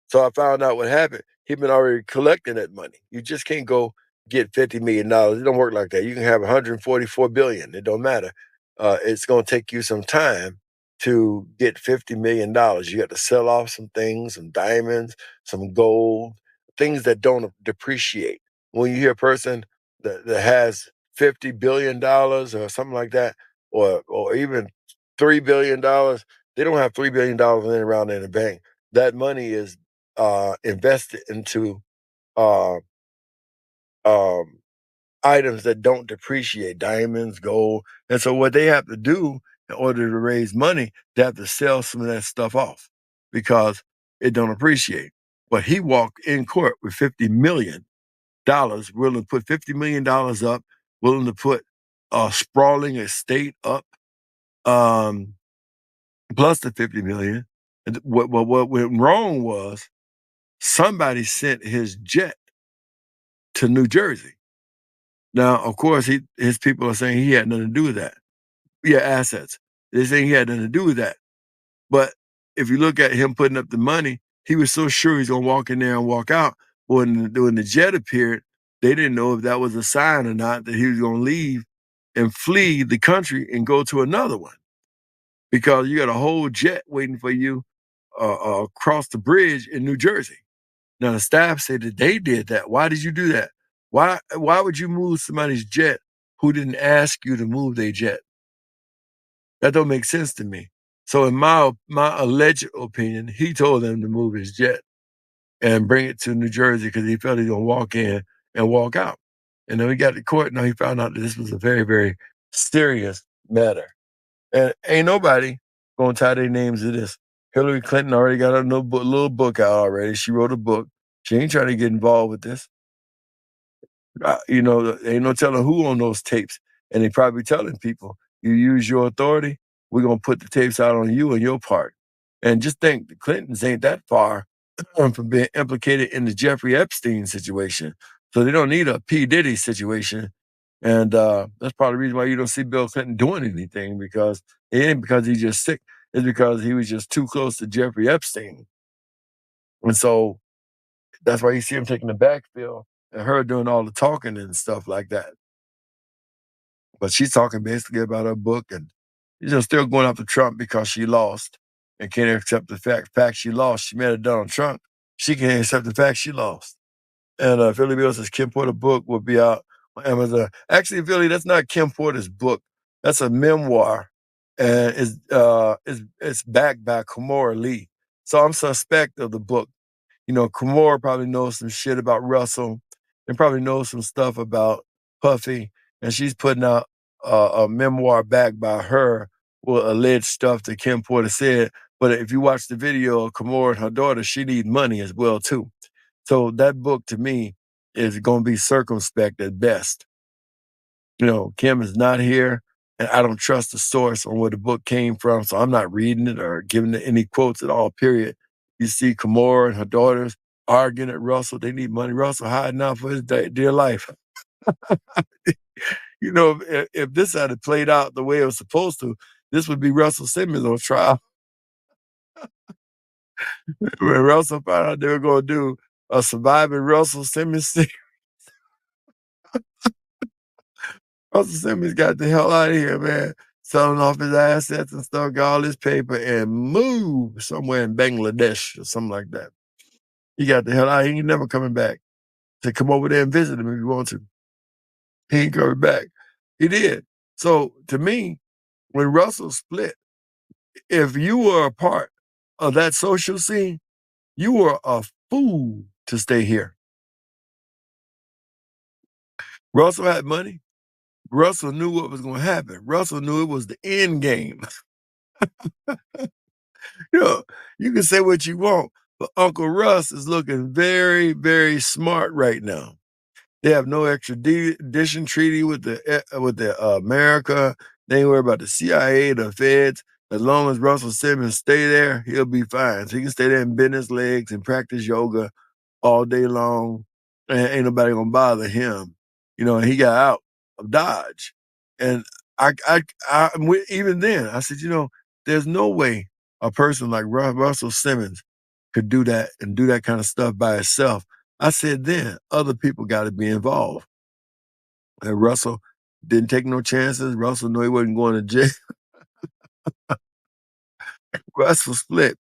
So I found out what happened. He'd been already collecting that money. You just can't go get $50 million. It don't work like that. You can have 144 billion. It don't matter. It's going to take you some time to get $50 million. You got to sell off some things, some diamonds, some gold, things that don't depreciate. When you hear a person that has $50 billion or something like that, or even $3 billion, they don't have $3 billion laying around in the bank. That money is invested into uh, um, items that don't depreciate, diamonds, gold. And so what they have to do in order to raise money, they have to sell some of that stuff off because it don't appreciate. But he walked in court with $50 million, willing to put $50 million up, willing to put a sprawling estate up, plus the $50 million. And what went wrong was somebody sent his jet to New Jersey. Now, of course, his people are saying he had nothing to do with that. Yeah, assets. They're saying he had nothing to do with that. But if you look at him putting up the money, he was so sure he's going to walk in there and walk out. When the jet appeared, they didn't know if that was a sign or not that he was going to leave and flee the country and go to another one. Because you got a whole jet waiting for you across the bridge in New Jersey. Now, the staff said that they did that. Why did you do that? Why would you move somebody's jet who didn't ask you to move their jet? That don't make sense to me. So in my alleged opinion, he told them to move his jet and bring it to New Jersey because he felt he was going to walk in and walk out. And then we got to court. Now he found out that this was a very, very serious matter. And ain't nobody going to tie their names to this. Hillary Clinton already got a little book out already. She wrote a book. She ain't trying to get involved with this. Ain't no telling who on those tapes. And they probably telling people, you use your authority, we're going to put the tapes out on you and your part. And just think, the Clintons ain't that far from being implicated in the Jeffrey Epstein situation. So they don't need a P. Diddy situation. And that's part of the reason why you don't see Bill Clinton doing anything, because it ain't because he's just sick. It's because he was just too close to Jeffrey Epstein. And so that's why you see him taking the backfill and her doing all the talking and stuff like that. But she's talking basically about her book, and still going after Trump because she lost and can't accept the fact she lost. She mad at Donald Trump. She can't accept the fact she lost. And Philly Bill says Kim Porter book will be out on Amazon. Actually, Philly, that's not Kim Porter's book. That's a memoir, and it's backed by Kimora Lee. So I'm suspect of the book. Kimora probably knows some shit about Russell and probably knows some stuff about Puffy, and she's putting out a memoir backed by her with alleged stuff that Kim Porter said. But if you watch the video of Kimora and her daughter, she needs money as well, too. So that book to me is going to be circumspect at best. Kim is not here, and I don't trust the source on where the book came from, so I'm not reading it or giving it any quotes at all, period. You see Kimora and her daughters arguing at Russell. They need money. Russell hiding out for his dear life. If this had played out the way it was supposed to, this would be Russell Simmons on trial. When Russell found out they were going to do a surviving Russell Simmons thing, Russell Simmons got the hell out of here, man. Selling off his assets and stuff, got all his paper, and moved somewhere in Bangladesh or something like that. He got the hell out. He ain't never coming back. To come over there and visit him if you want to. He ain't coming back. He did. So to me, when Russell split, if you were a part of that social scene, you were a fool to stay here. Russell had money. Russell knew what was going to happen. Russell knew it was the end game. You can say what you want, but Uncle Russ is looking very, very smart right now. They have no extradition treaty with the America. They ain't worried about the CIA, the feds. As long as Russell Simmons stay there, he'll be fine. So he can stay there and bend his legs and practice yoga all day long, and ain't nobody gonna bother him. And he got out of Dodge. And even then, I said, there's no way a person like Russell Simmons could do that and do that kind of stuff by himself. I said then, other people got to be involved. And Russell didn't take no chances. Russell knew he wasn't going to jail. Russell split.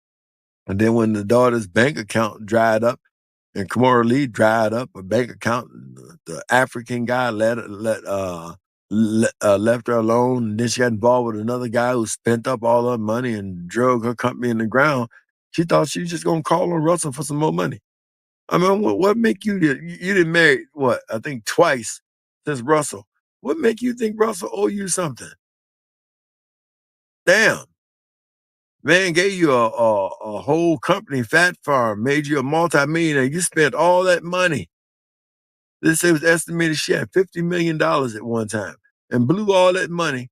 And then when the daughter's bank account dried up and Kimora Lee dried up a bank account, the African guy left her alone. And then she got involved with another guy who spent up all her money and drug her company in the ground. She thought she was just going to call on Russell for some more money. I mean, what make you didn't marry, I think twice since Russell. What make you think Russell owe you something? Damn. Man gave you a whole company, Fat Farm, made you a multimillionaire. You spent all that money. This was estimated she had $50 million at one time and blew all that money.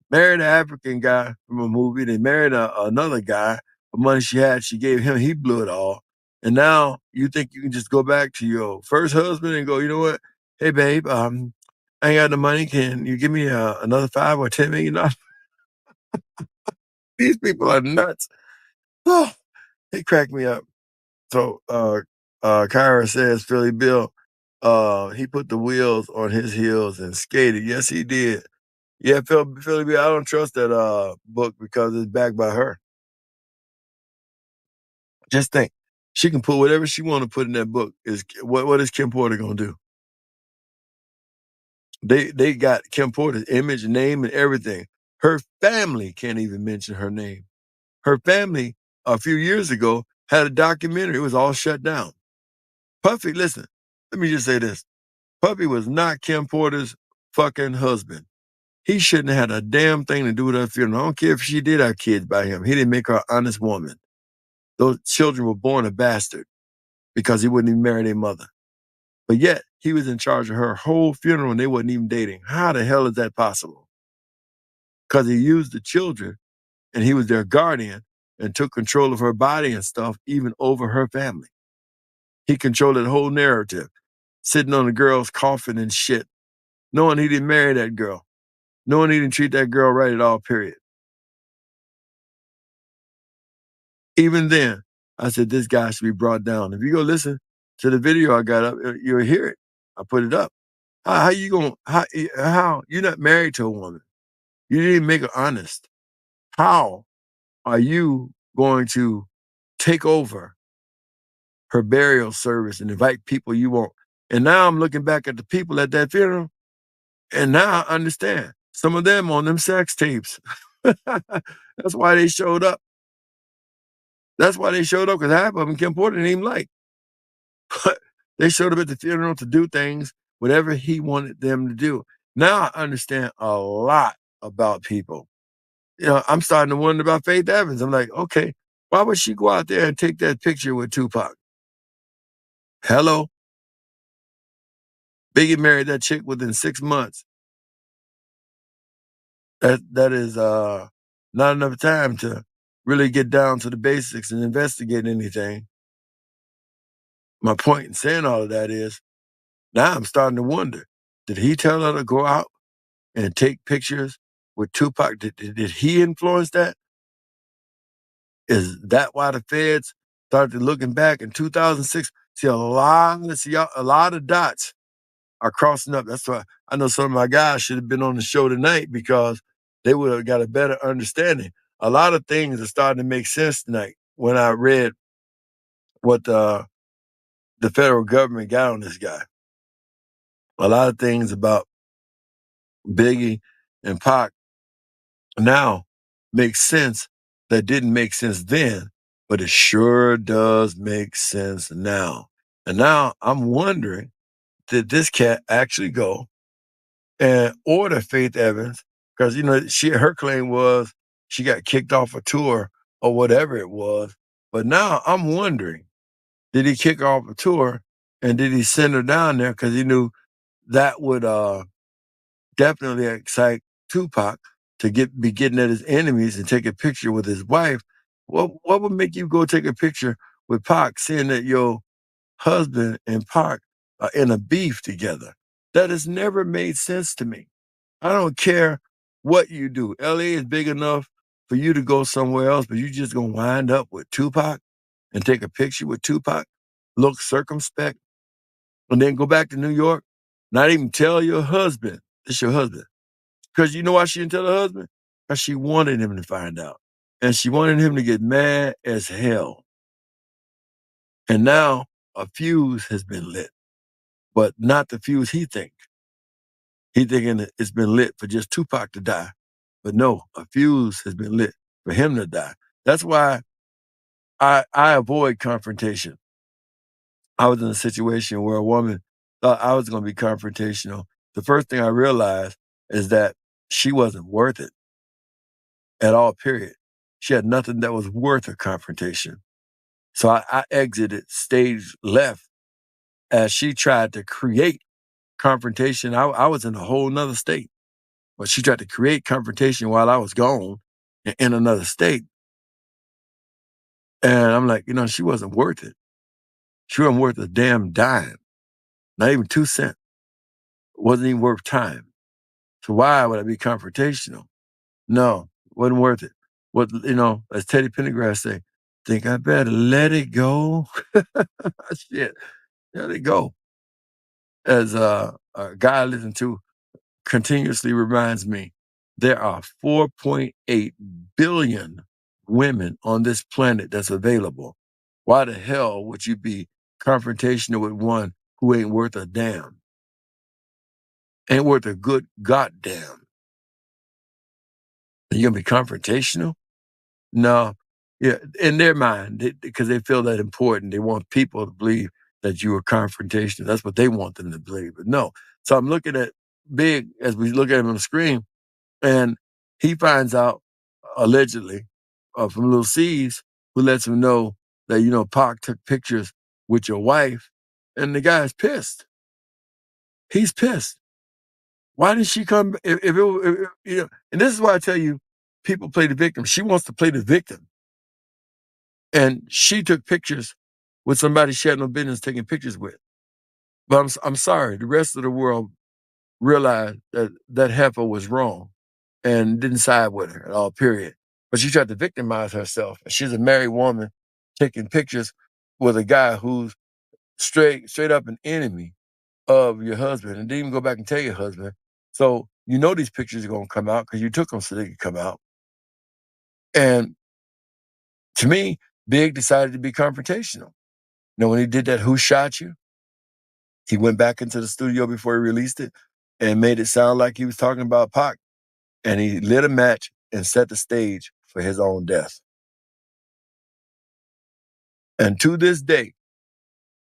Married an African guy from a movie. They married another guy. The money she had, she gave him. He blew it all. And now you think you can just go back to your first husband and go, you know what? Hey, babe, I ain't got the money. Can you give me another $5 or $10 million? These people are nuts. Oh, they crack me up. So Kyra says, Philly Bill, he put the wheels on his heels and skated. Yes, he did. Yeah, Philly Bill, I don't trust that book because it's backed by her. Just think, she can put whatever she want to put in that book. What is Kim Porter gonna do? They got Kim Porter's image, name, and everything. Her family can't even mention her name. Her family a few years ago had a documentary. It was all shut down. Puffy, listen, let me just say this. Puffy was not Kim Porter's fucking husband. He shouldn't have had a damn thing to do with her funeral. I don't care if she did have kids by him. He didn't make her an honest woman. Those children were born a bastard because he wouldn't even marry their mother. But yet, he was in charge of her whole funeral and they wasn't even dating. How the hell is that possible? Because he used the children and he was their guardian and took control of her body and stuff, even over her family. He controlled the whole narrative, sitting on the girl's coffin and shit, knowing he didn't marry that girl, knowing he didn't treat that girl right at all, period. Even then, I said, this guy should be brought down. If you go listen to the video I got up, you'll hear it. I put it up. How you going, how, you're not married to a woman. You didn't make her honest. How are you going to take over her burial service and invite people you want? And now I'm looking back at the people at that funeral, and now I understand. Some of them on them sex tapes. That's why they showed up. That's why they showed up, because half of them Kim Porter didn't even like. But they showed up at the funeral to do things, whatever he wanted them to do. Now I understand a lot about people. You know, I'm starting to wonder about Faith Evans. I'm like, okay, why would she go out there and take that picture with Tupac? Hello? Biggie married that chick within 6 months. That is not enough time to really get down to the basics and investigate anything. My point in saying all of that is, now I'm starting to wonder, did he tell her to go out and take pictures with Tupac? Did he influence that? Is that why the feds started looking back in 2006? See, a lot of dots are crossing up. That's why I know some of my guys should have been on the show tonight, because they would have got a better understanding. A lot of things are starting to make sense tonight when I read what the federal government got on this guy. A lot of things about Biggie and Pac now make sense that didn't make sense then, but it sure does make sense now. And now I'm wondering, did this cat actually go and order Faith Evans? Because, you know, her claim was she got kicked off a tour or whatever it was. But now I'm wondering, did he kick off a tour and did he send her down there because he knew that would definitely excite Tupac to be getting at his enemies and take a picture with his wife? What would make you go take a picture with Pac, seeing that your husband and Pac are in a beef together? That has never made sense to me. I don't care what you do. LA is big enough for you to go somewhere else, but you just gonna wind up with Tupac and take a picture with Tupac, look circumspect, and then go back to New York, not even tell your husband it's your husband. Because you know why she didn't tell her husband? Because she wanted him to find out. And she wanted him to get mad as hell. And now a fuse has been lit, but not the fuse he thinks. He thinking it's been lit for just Tupac to die. But no, a fuse has been lit for him to die. That's why I avoid confrontation. I was in a situation where a woman thought I was going to be confrontational. The first thing I realized is that she wasn't worth it at all, period. She had nothing that was worth a confrontation. So I exited stage left as she tried to create confrontation. I was in a whole nother state, but she tried to create confrontation while I was gone in another state. And I'm like, you know, she wasn't worth it. She wasn't worth a damn dime, not even 2 cents. Wasn't even worth time. So why would I be confrontational? No, wasn't worth it. What, you know, as Teddy Pendergrass say, think I better let it go? Shit, let it go. As a guy I listen to continuously reminds me, there are 4.8 billion women on this planet that's available. Why the hell would you be confrontational with one who ain't worth a damn? Ain't worth a good goddamn. Are you gonna be confrontational? No. Yeah, in their mind, because they feel that important. They want people to believe that you are confrontational. That's what they want them to believe. But no. So I'm looking at Big as we look at him on the screen, and he finds out, allegedly, from Lil C's, who lets him know that, you know, Pac took pictures with your wife, and the guy's pissed. He's pissed. Why did she come? If you know, and this is why I tell you, people play the victim. She wants to play the victim. And she took pictures with somebody she had no business taking pictures with. But I'm sorry, the rest of the world realized that heifer was wrong and didn't side with her at all, period. But she tried to victimize herself. She's a married woman taking pictures with a guy who's straight up an enemy of your husband, and didn't even go back and tell your husband. So you know these pictures are gonna come out because you took them so they could come out. And to me, Big decided to be confrontational. You know, when he did that "Who Shot You?", he went back into the studio before he released it and made it sound like he was talking about Pac. And he lit a match and set the stage for his own death. And to this day,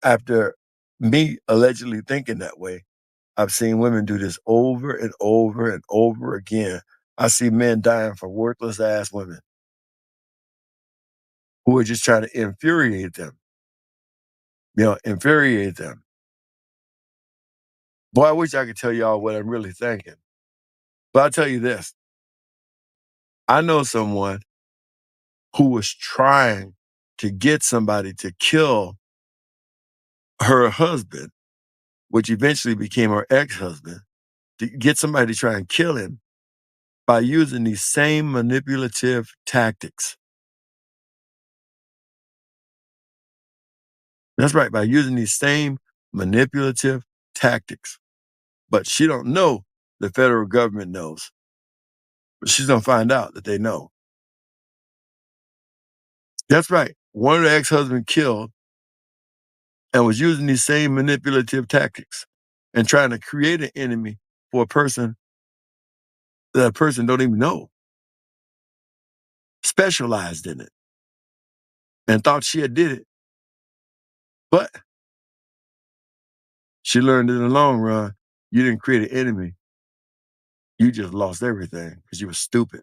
after me allegedly thinking that way, I've seen women do this over and over and over again. I see men dying for worthless ass women who are just trying to infuriate them. Infuriate them. Boy, I wish I could tell y'all what I'm really thinking. But I'll tell you this. I know someone who was trying to get somebody to kill her husband, which eventually became her ex-husband, to get somebody to try and kill him by using these same manipulative tactics. That's right, by using these same manipulative tactics. But she don't know the federal government knows. But she's gonna find out that they know. That's right. One of the ex-husbands killed and was using these same manipulative tactics and trying to create an enemy for a person that a person don't even know. Specialized in it. And thought she had did it. But she learned in the long run, you didn't create an enemy. You just lost everything because you were stupid.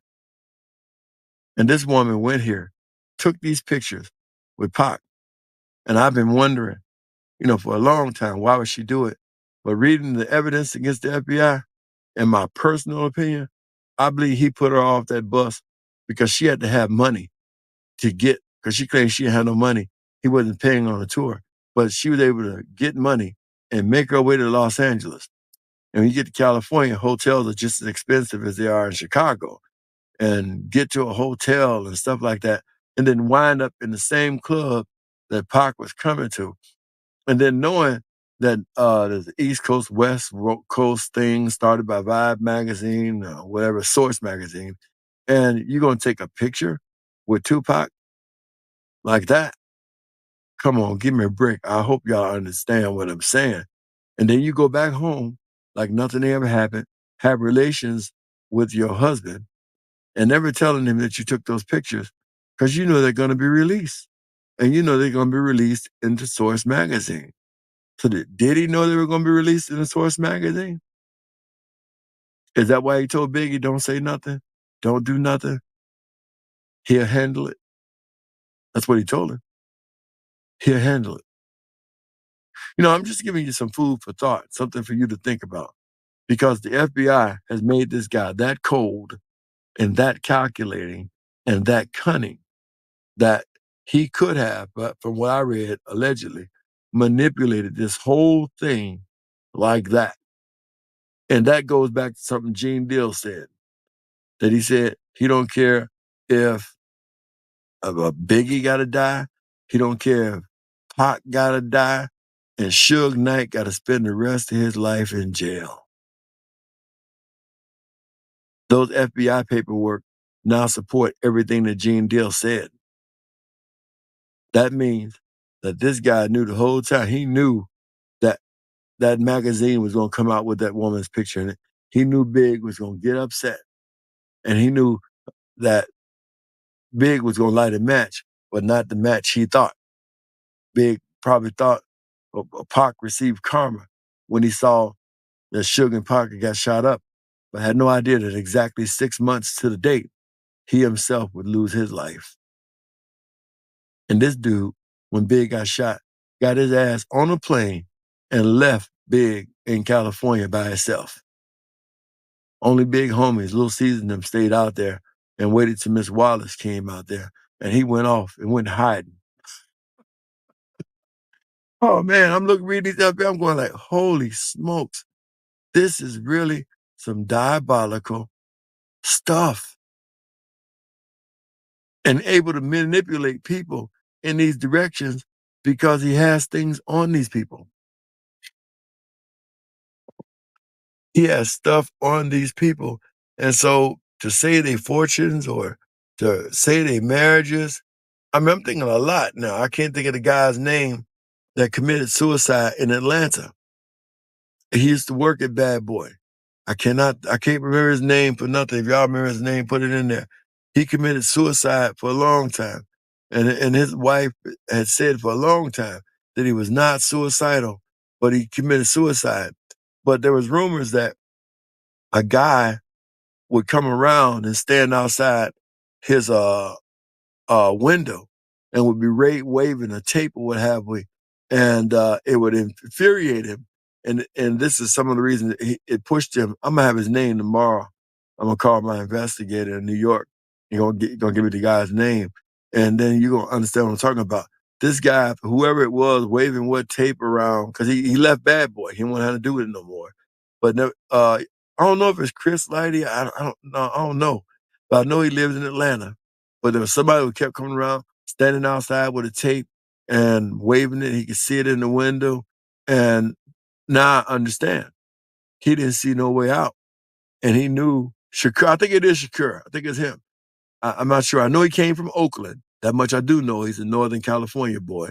And this woman went here, took these pictures with Pac. And I've been wondering, for a long time, why would she do it? But reading the evidence against the FBI, in my personal opinion, I believe he put her off that bus because she had to have money to get, because she claimed she had no money. He wasn't paying on the tour, but she was able to get money and make her way to Los Angeles. And when you get to California, hotels are just as expensive as they are in Chicago. And get to a hotel and stuff like that, and then wind up in the same club that Pac was coming to. And then knowing that there's the East Coast, West Coast thing started by Vibe magazine, whatever, Source magazine, and you're going to take a picture with Tupac like that? Come on, give me a break. I hope y'all understand what I'm saying. And then you go back home like nothing ever happened, have relations with your husband, and never telling him that you took those pictures because you know they're going to be released. And you know they're going to be released into Source magazine. So did he know they were going to be released in the Source magazine? Is that why he told Biggie, don't say nothing? Don't do nothing? He'll handle it. That's what he told him. He'll handle it. I'm just giving you some food for thought, something for you to think about. Because the FBI has made this guy that cold and that calculating and that cunning that he could have, but from what I read, allegedly, manipulated this whole thing like that. And that goes back to something Gene Deal said, that he said he don't care if a Biggie got to die. He don't care if Pac got to die. And Suge Knight got to spend the rest of his life in jail. Those FBI paperwork now support everything that Gene Deal said. That means that this guy knew the whole time. He knew that magazine was going to come out with that woman's picture in it. He knew Big was going to get upset. And he knew that Big was going to light a match, but not the match he thought. Big probably thought Pac received karma when he saw that Suge and Pac got shot up, but had no idea that exactly 6 months to the date, he himself would lose his life. And this dude, when Big got shot, got his ass on a plane and left Big in California by himself. Only Big homies, Lil Caesar and them stayed out there and waited till Miss Wallace came out there. and he went off and went hiding. Oh man, I'm reading these up. I'm going like, holy smokes, this is really some diabolical stuff, and able to manipulate people in these directions because he has things on these people. He has stuff on these people. And so to say their fortunes or to say their marriages, I'm thinking a lot now. I can't think of the guy's name that committed suicide in Atlanta. He used to work at Bad Boy. I can't remember his name for nothing. If y'all remember his name, put it in there. He committed suicide for a long time. And his wife had said for a long time that he was not suicidal, but he committed suicide. But there was rumors that a guy would come around and stand outside his window and would be waving a tape or what have we, and it would infuriate him. And this is some of the reasons it pushed him. I'm gonna have his name tomorrow. I'm gonna call my investigator in New York. He's gonna give me the guy's name, and then you're gonna understand what I'm talking about. This guy, whoever it was, waving what tape around, because he left Bad Boy. He didn't want to have to do with it no more. But I don't know if it's Chris Lighty. I don't know. But I know he lives in Atlanta. But there was somebody who kept coming around, standing outside with a tape and waving it. He could see it in the window. And now I understand. He didn't see no way out. And he knew Shakur. I think it is Shakur. I think it's him. I'm not sure. I know he came from Oakland. That much I do know. He's a Northern California boy.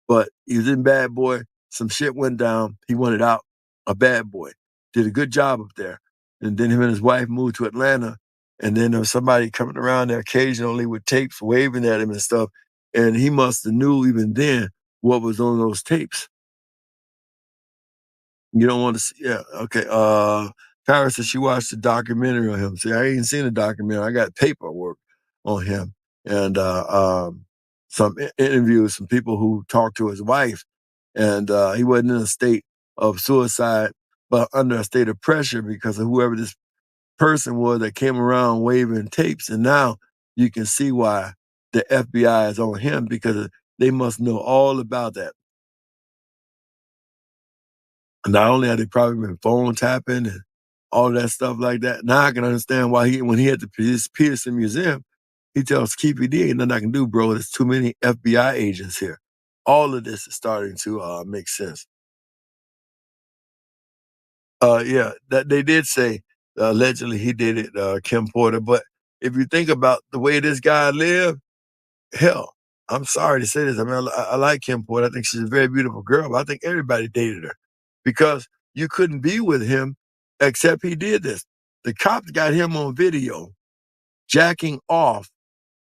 But he was in Bad Boy. Some shit went down. He wanted out. A bad boy. Did a good job up there. And then him and his wife moved to Atlanta. And then there was somebody coming around there occasionally with tapes waving at him and stuff. And he must have knew even then what was on those tapes. You don't want to see, yeah, okay. Paris said she watched the documentary on him. See, I ain't seen the documentary. I got paperwork on him. And some interviews, some people who talked to his wife. And he wasn't in a state of suicide, but under a state of pressure because of whoever this person was that came around waving tapes. And now you can see why the FBI is on him, because they must know all about that. Not only have they probably been phone tapping and all that stuff like that, now I can understand why when he had the Peterson Museum, he tells Keefe D, ain't nothing I can do, bro. There's too many FBI agents here. All of this is starting to make sense. Yeah, that they did say allegedly he did it, Kim Porter. But if you think about the way this guy lived, hell, I'm sorry to say this. I mean, I like Kim Porter. I think she's a very beautiful girl, but I think everybody dated her because you couldn't be with him except he did this. The cops got him on video jacking off,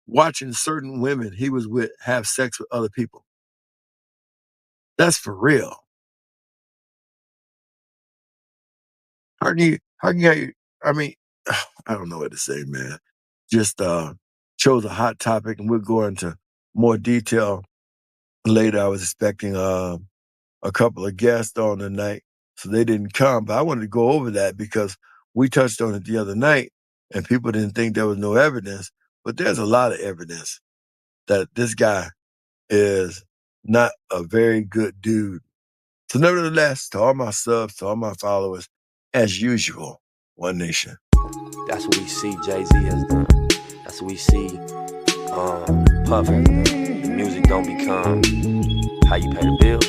watching certain women he was with have sex with other people. That's for real. How can you, I mean, I don't know what to say, man. Just chose a hot topic, and we'll go into more detail later. I was expecting a couple of guests on tonight, so they didn't come. But I wanted to go over that because we touched on it the other night, and people didn't think there was no evidence. But there's a lot of evidence that this guy is not a very good dude. So nevertheless, to all my subs, to all my followers, as usual, One Nation. That's what we see Jay-Z has done. That's what we see Puff has done. The music don't become how you pay the bills.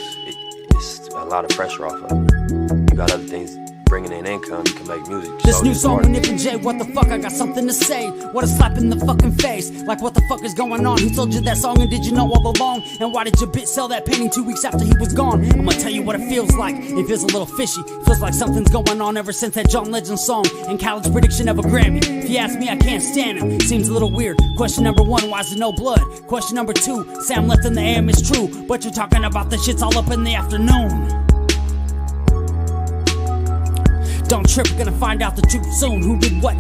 It's a lot of pressure off of it. You got other things bringing in income, you can make music. This new song with Nip and Jay, what the fuck, I got something to say. What a slap in the fucking face. Like what the fuck is going on? Who told you that song and did you know all along? And why did your bitch sell that painting 2 weeks after he was gone? I'm gonna tell you what it feels like. It feels a little fishy. Feels like something's going on ever since that John Legend song and Khaled's prediction of a Grammy. If you ask me, I can't stand him. Seems a little weird. Question number 1, why is there no blood? Question number 2, Sam left in the AM is true, but you're talking about the shits all up in the afternoon. Don't trip, we're gonna find out the truth soon. Who did what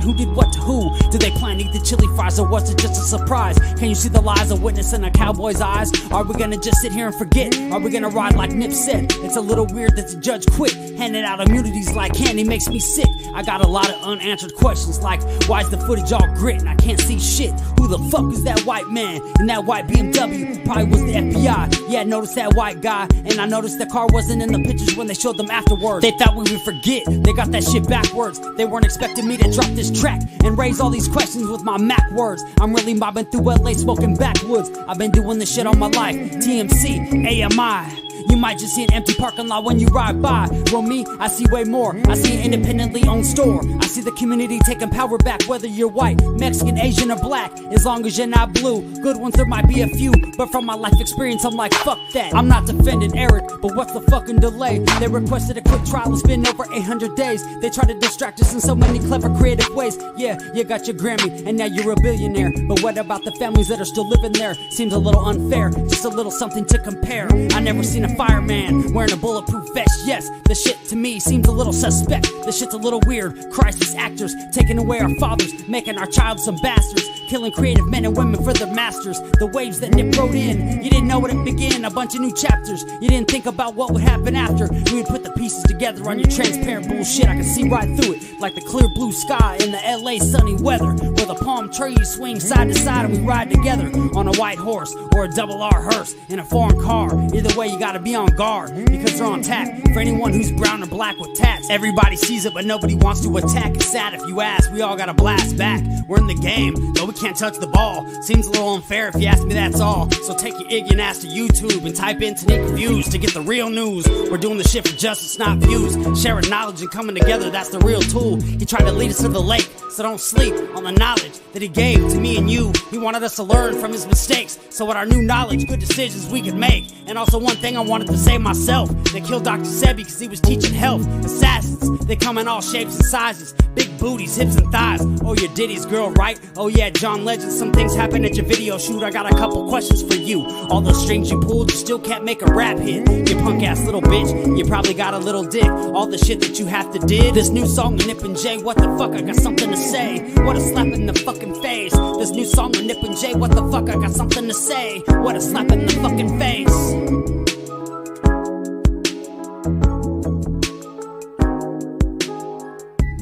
to who? Did they plan to eat the chili fries or was it just a surprise? Can you see the lies of witness in a cowboy's eyes? Are we gonna just sit here and forget? Are we gonna ride like Nip said? It's a little weird that the judge quit. Handing out immunities like candy makes me sick. I got a lot of unanswered questions like, why's the footage all grit and I can't see shit? Who the fuck is that white man in that white BMW? Probably was the FBI. Yeah, I noticed that white guy, and I noticed the car wasn't in the pictures when they showed them afterwards. They thought we would forget, they got that shit backwards. They weren't expecting me to drop this track and raise all these questions with my Mac words. I'm really mobbing through LA smoking backwoods. I've been doing this shit all my life. TMC, AMI. You might just see an empty parking lot when you ride by. Well, me, I see way more. I see an independently owned store. I see the community taking power back, whether you're white, Mexican, Asian, or black. As long as you're not blue. Good ones, there might be a few, but from my life experience, I'm like, fuck that. I'm not defending Eric, but what's the fucking delay? They requested a quick trial, it's been over 800 days. They try to distract us in so many clever, creative ways. Yeah, you got your Grammy, and now you're a billionaire. But what about the families that are still living there? Seems a little unfair, just a little something to compare. I never seen a fireman wearing a bulletproof vest. Yes, the shit to me seems a little suspect. The shit's a little weird. Crisis actors taking away our fathers, making our child some bastards, killing creative men and women for their masters. The waves that Nip wrote in, you didn't know where to begin. A bunch of new chapters. You didn't think about what would happen after. We would put the pieces together on your transparent bullshit. I can see right through it, like the clear blue sky in the LA sunny weather, where the palm trees swing side to side and we ride together on a white horse or a double R hearse in a foreign car. Either way, you gotta be on guard because they're on tap for anyone who's brown or black with tats. Everybody sees it, but nobody wants to attack. It's sad if you ask. We all gotta blast back. We're in the game, though we can't touch the ball. Seems a little unfair if you ask me, that's all. So take your ignorant ass to YouTube and type in Tanique Views to get the real news. We're doing the shit for justice, not views. Sharing knowledge and coming together, that's the real tool. He tried to lead us to the lake, so don't sleep on the knowledge that he gave to me and you. He wanted us to learn from his mistakes, so with our new knowledge, good decisions we could make. And also one thing I wanted to say myself, they killed Dr. Sebi because he was teaching health. Assassins, they come in all shapes and sizes, big booties, hips and thighs. Oh, you're Diddy's girl, right? Oh yeah, John Legend, some things happen at your video shoot. I got a couple questions for you. All those strings you pulled, you still can't make a rap hit. You punk ass little bitch, you probably got a little dick. All the shit that you have to did. This new song with Nip and Jay, what the fuck, I got something to say. What a slap in the fucking face. This new song with Nip and Jay, what the fuck, I got something to say. What a slap in the fucking face.